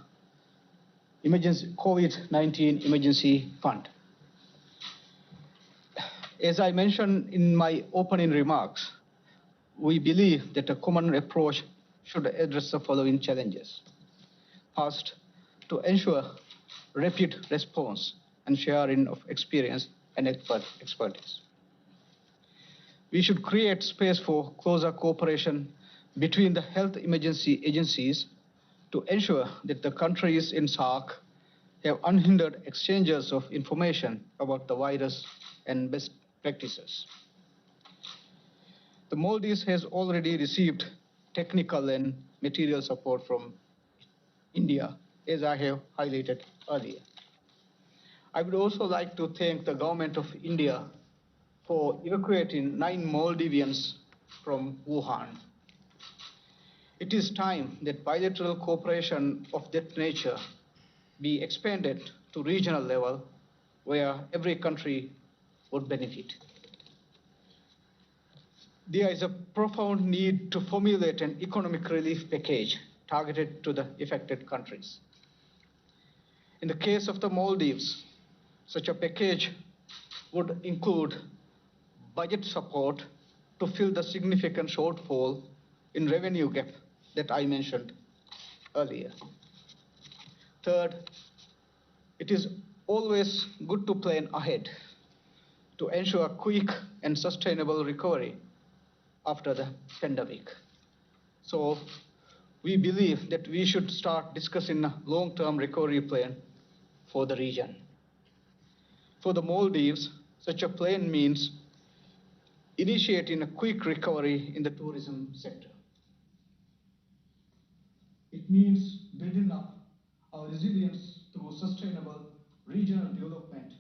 COVID-19 emergency fund. As I mentioned in my opening remarks, we believe that a common approach should address the following challenges. First, to ensure rapid response and sharing of experience and expertise. We should create space for closer cooperation between the health emergency agencies to ensure that the countries in SARC have unhindered exchanges of information about the virus and best practices. The Maldives has already received technical and material support from India, as I have highlighted earlier. I would also like to thank the government of India for evacuating 9 Maldivians from Wuhan. It is time that bilateral cooperation of that nature be expanded to regional level where every country would benefit. There is a profound need to formulate an economic relief package targeted to the affected countries. In the case of the Maldives, such a package would include budget support to fill the significant shortfall in revenue gap that I mentioned earlier. Third, it is always good to plan ahead to ensure quick and sustainable recovery after the pandemic. So we believe that we should start discussing a long-term recovery plan for the region. For the Maldives, such a plan means initiating a quick recovery in the tourism sector. It means building up our resilience through sustainable regional development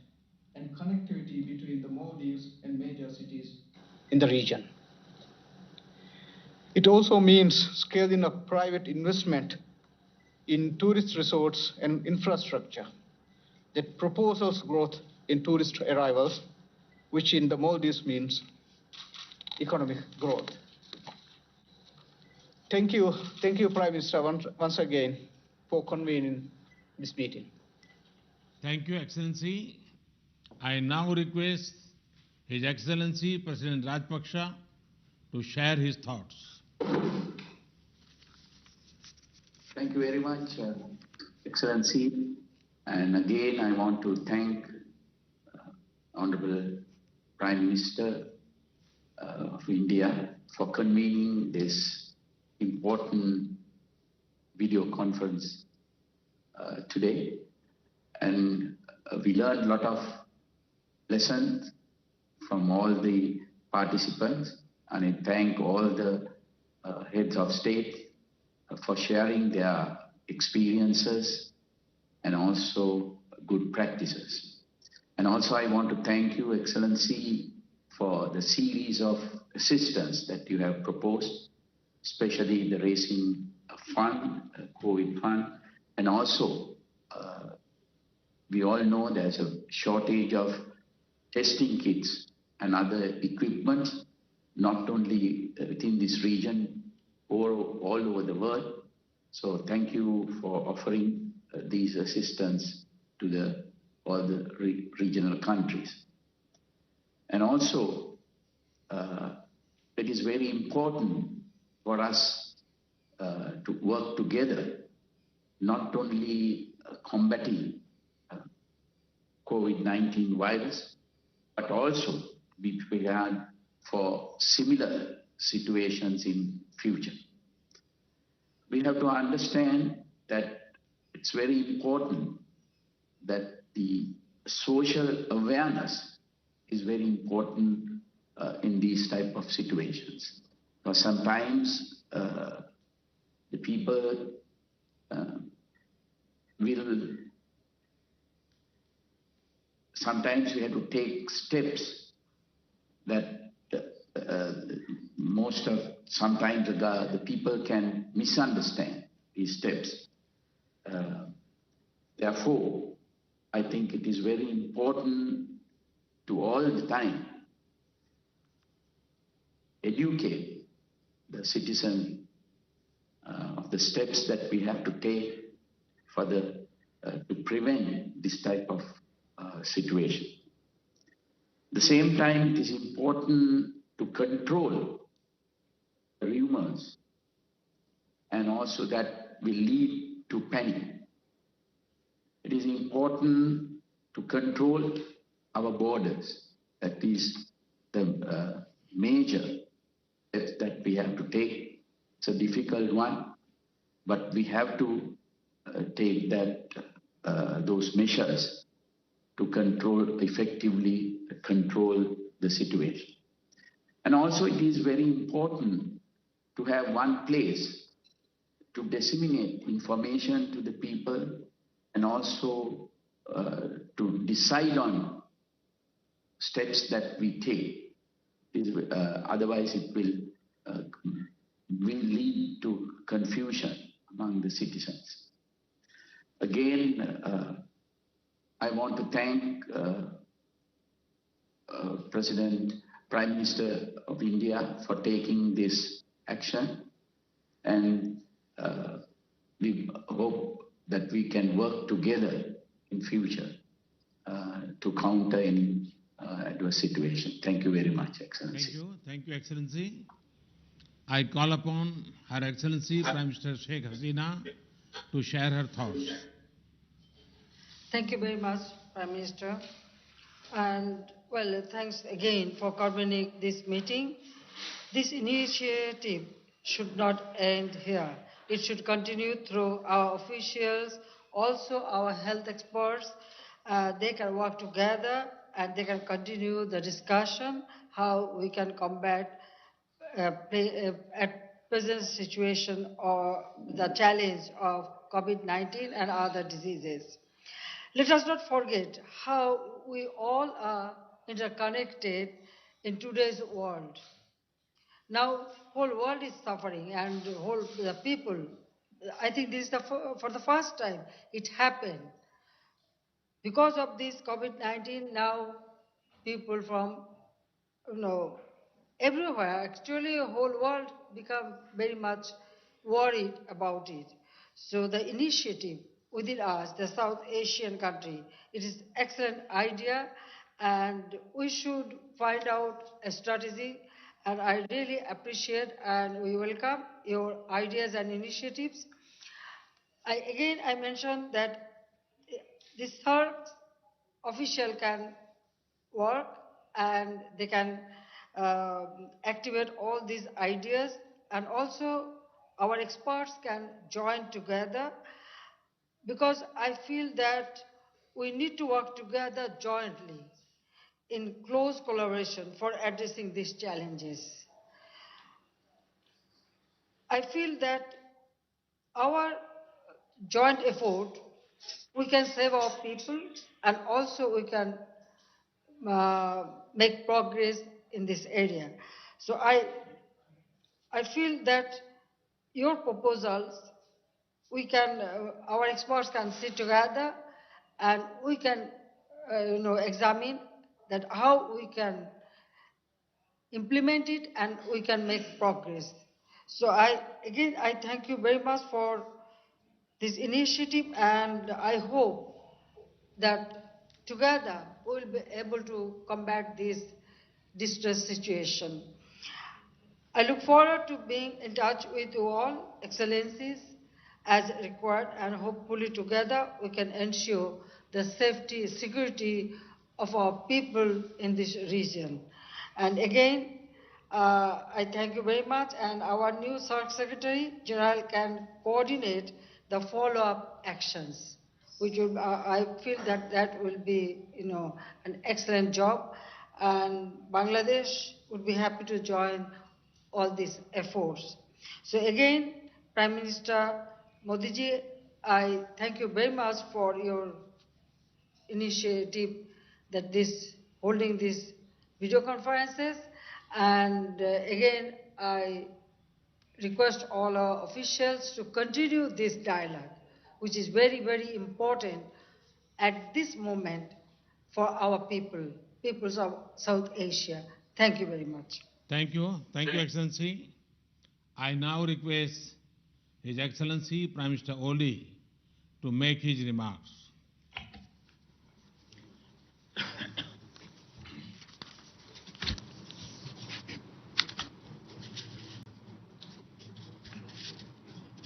and connectivity between the Maldives and major cities in the region. It also means scaling up private investment in tourist resorts and infrastructure that propels growth in tourist arrivals, which in the Maldives means economic growth. Thank you, Prime Minister, once again for convening this meeting. Thank you, Excellency. I now request His Excellency President Rajpaksha to share his thoughts. Thank you very much, Excellency. And again, I want to thank Honorable Prime Minister of India for convening this important video conference today. And we learned a lot of lessons from all the participants, and I thank all the heads of state for sharing their experiences and also good practices. And also I want to thank you, Excellency, for the series of assistance that you have proposed, especially the raising fund, COVID fund, and also we all know there's a shortage of testing kits and other equipment, not only within this region, or all over the world. So thank you for offering these assistance to all the regional countries. And also, it is very important for us to work together, not only combating COVID-19 virus, but also be prepared for similar situations in future. We have to understand that it's very important that the social awareness is very important in these type of situations. Because sometimes the people sometimes we have to take steps that sometimes the people can misunderstand these steps. Therefore, I think it is very important to all the time educate the citizen of the steps that we have to take for to prevent this type of situation. At the same time, it is important to control rumors, and also that will lead to panic. It is important to control our borders. That is the major steps that we have to take. It's a difficult one, but we have to take those measures to effectively control the situation. And also it is very important to have one place to disseminate information to the people, and also to decide on steps that we take. Otherwise it will lead to confusion among the citizens. Again, I want to thank Prime Minister of India for taking this action, and we hope that we can work together in future to counter any adverse situation. Thank you very much, Excellency. Thank you, Excellency. I call upon Her Excellency Prime Minister Sheikh Hasina to share her thoughts. Thank you very much, Prime Minister. And well, thanks again for convening this meeting. This initiative should not end here. It should continue through our officials, also our health experts. They can work together and they can continue the discussion how we can combat at present situation or the challenge of COVID-19 and other diseases. Let us not forget how we all are interconnected in today's world. Now, whole world is suffering, and the people. I think this is for the first time it happened. Because of this COVID-19, now people from everywhere, actually the whole world become very much worried about it. So the initiative within us, the South Asian country, it is excellent idea, and we should find out a strategy, and I really appreciate and we welcome your ideas and initiatives. I mentioned that this third official can work and they can activate all these ideas, and also our experts can join together, because I feel that we need to work together jointly in close collaboration for addressing these challenges. I feel that our joint effort, we can save our people, and also we can make progress in this area. So I feel that your proposals, we can, our experts can sit together and we can, examine that how we can implement it and we can make progress. So again, I thank you very much for this initiative, and I hope that together we will be able to combat this distress situation. I look forward to being in touch with you all, Excellencies, as required, and hopefully together we can ensure the safety, security of our people in this region. And again, I thank you very much, and our new Secretary General can coordinate the follow-up actions, which will, I feel that that will be, an excellent job, and Bangladesh would be happy to join all these efforts. So again, Prime Minister Modi ji, I thank you very much for your initiative that holding these video conferences, and again I request all our officials to continue this dialogue, which is very, very important at this moment for our peoples of South Asia. Thank you very much. Thank you. Thank you, Excellency. I now request His Excellency Prime Minister Oli to make his remarks.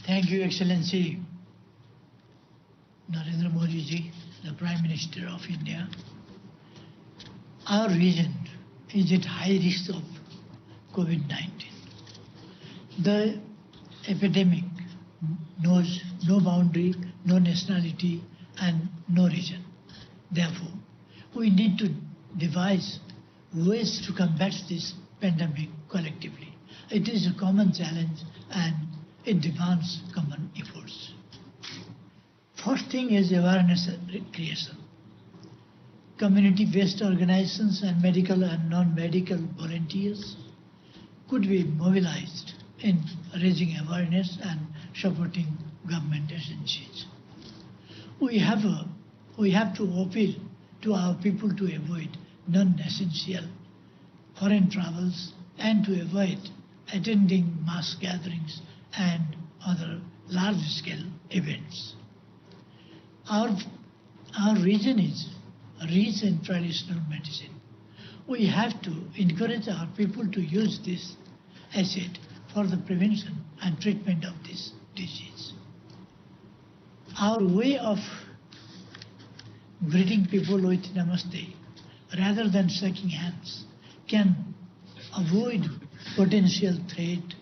Thank you, Excellency Narendra Modi ji, the Prime Minister of India. Our region is at high risk of COVID-19. The epidemic knows no boundary, no nationality, and no region. Therefore, we need to devise ways to combat this pandemic collectively. It is a common challenge and it demands common efforts. First thing is awareness creation. Community-based organizations and medical and non-medical volunteers could be mobilized in raising awareness and supporting government agencies. We have to appeal to our people to avoid non-essential foreign travels and to avoid attending mass gatherings and other large-scale events. Our region is rich in traditional medicine. We have to encourage our people to use this asset for the prevention and treatment of this disease. Our way of greeting people with namaste rather than shaking hands can avoid potential threat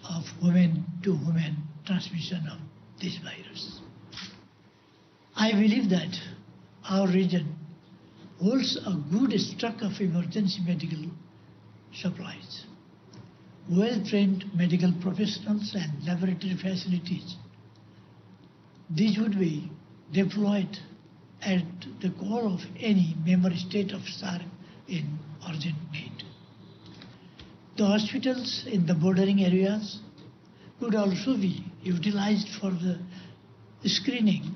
of women-to-women transmission of this virus. I believe that our region holds a good stock of emergency medical supplies, well-trained medical professionals and laboratory facilities. These would be deployed at the call of any member state of SAARC in urgent need. The hospitals in the bordering areas could also be utilized for the screening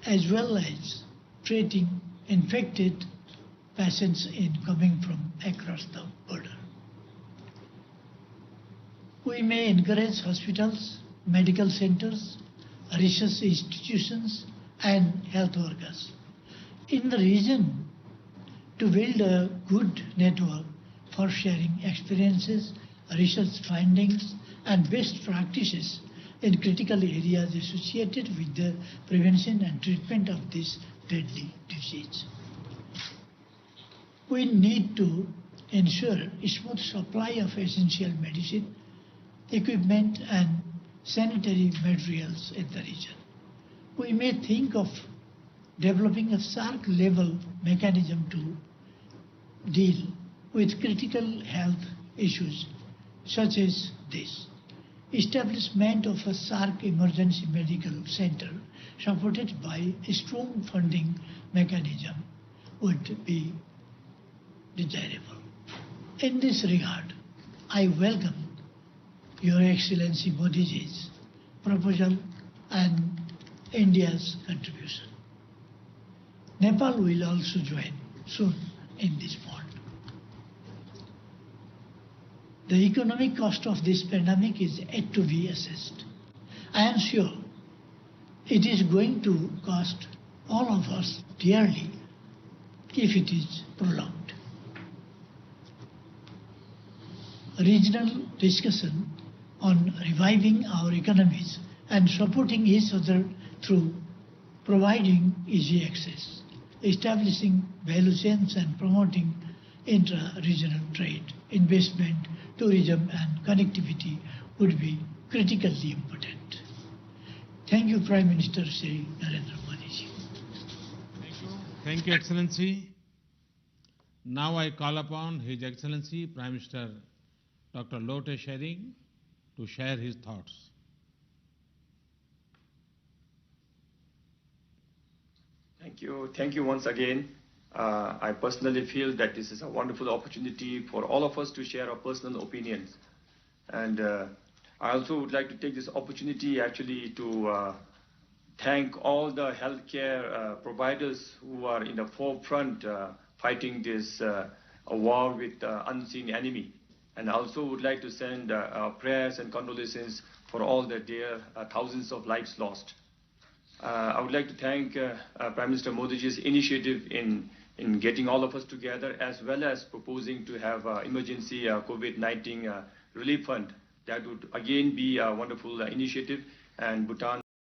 as well as treating infected patients coming from across the border. We may encourage hospitals, medical centers, research institutions, and health workers in the region to build a good network for sharing experiences, research findings, and best practices in critical areas associated with the prevention and treatment of this deadly disease. We need to ensure a smooth supply of essential medicine, equipment, and sanitary materials in the region. We may think of developing a SAARC-level mechanism to deal with critical health issues such as this. Establishment of a SAARC emergency medical center supported by a strong funding mechanism would be desirable. In this regard, I welcome Your Excellency Modi's proposal and India's contribution. Nepal will also join soon in this fund. The economic cost of this pandemic is yet to be assessed. I am sure it is going to cost all of us dearly if it is prolonged. Regional discussion on reviving our economies and supporting each other through providing easy access, establishing value chains and promoting intra-regional trade, investment, tourism and connectivity would be critically important. Thank you, Prime Minister Shri Narendra Modi ji. Thank you. Thank you, Excellency. Now I call upon His Excellency Prime Minister Dr. Lote Shering to share his thoughts. Thank you. Thank you once again. I personally feel that this is a wonderful opportunity for all of us to share our personal opinions. And I also would like to take this opportunity actually to thank all the healthcare providers who are in the forefront fighting this war with unseen enemy. And I also would like to send our prayers and condolences for all the dear thousands of lives lost. I would like to thank Prime Minister Modi's initiative in getting all of us together, as well as proposing to have emergency COVID-19 relief fund. That would again be a wonderful initiative, and Bhutan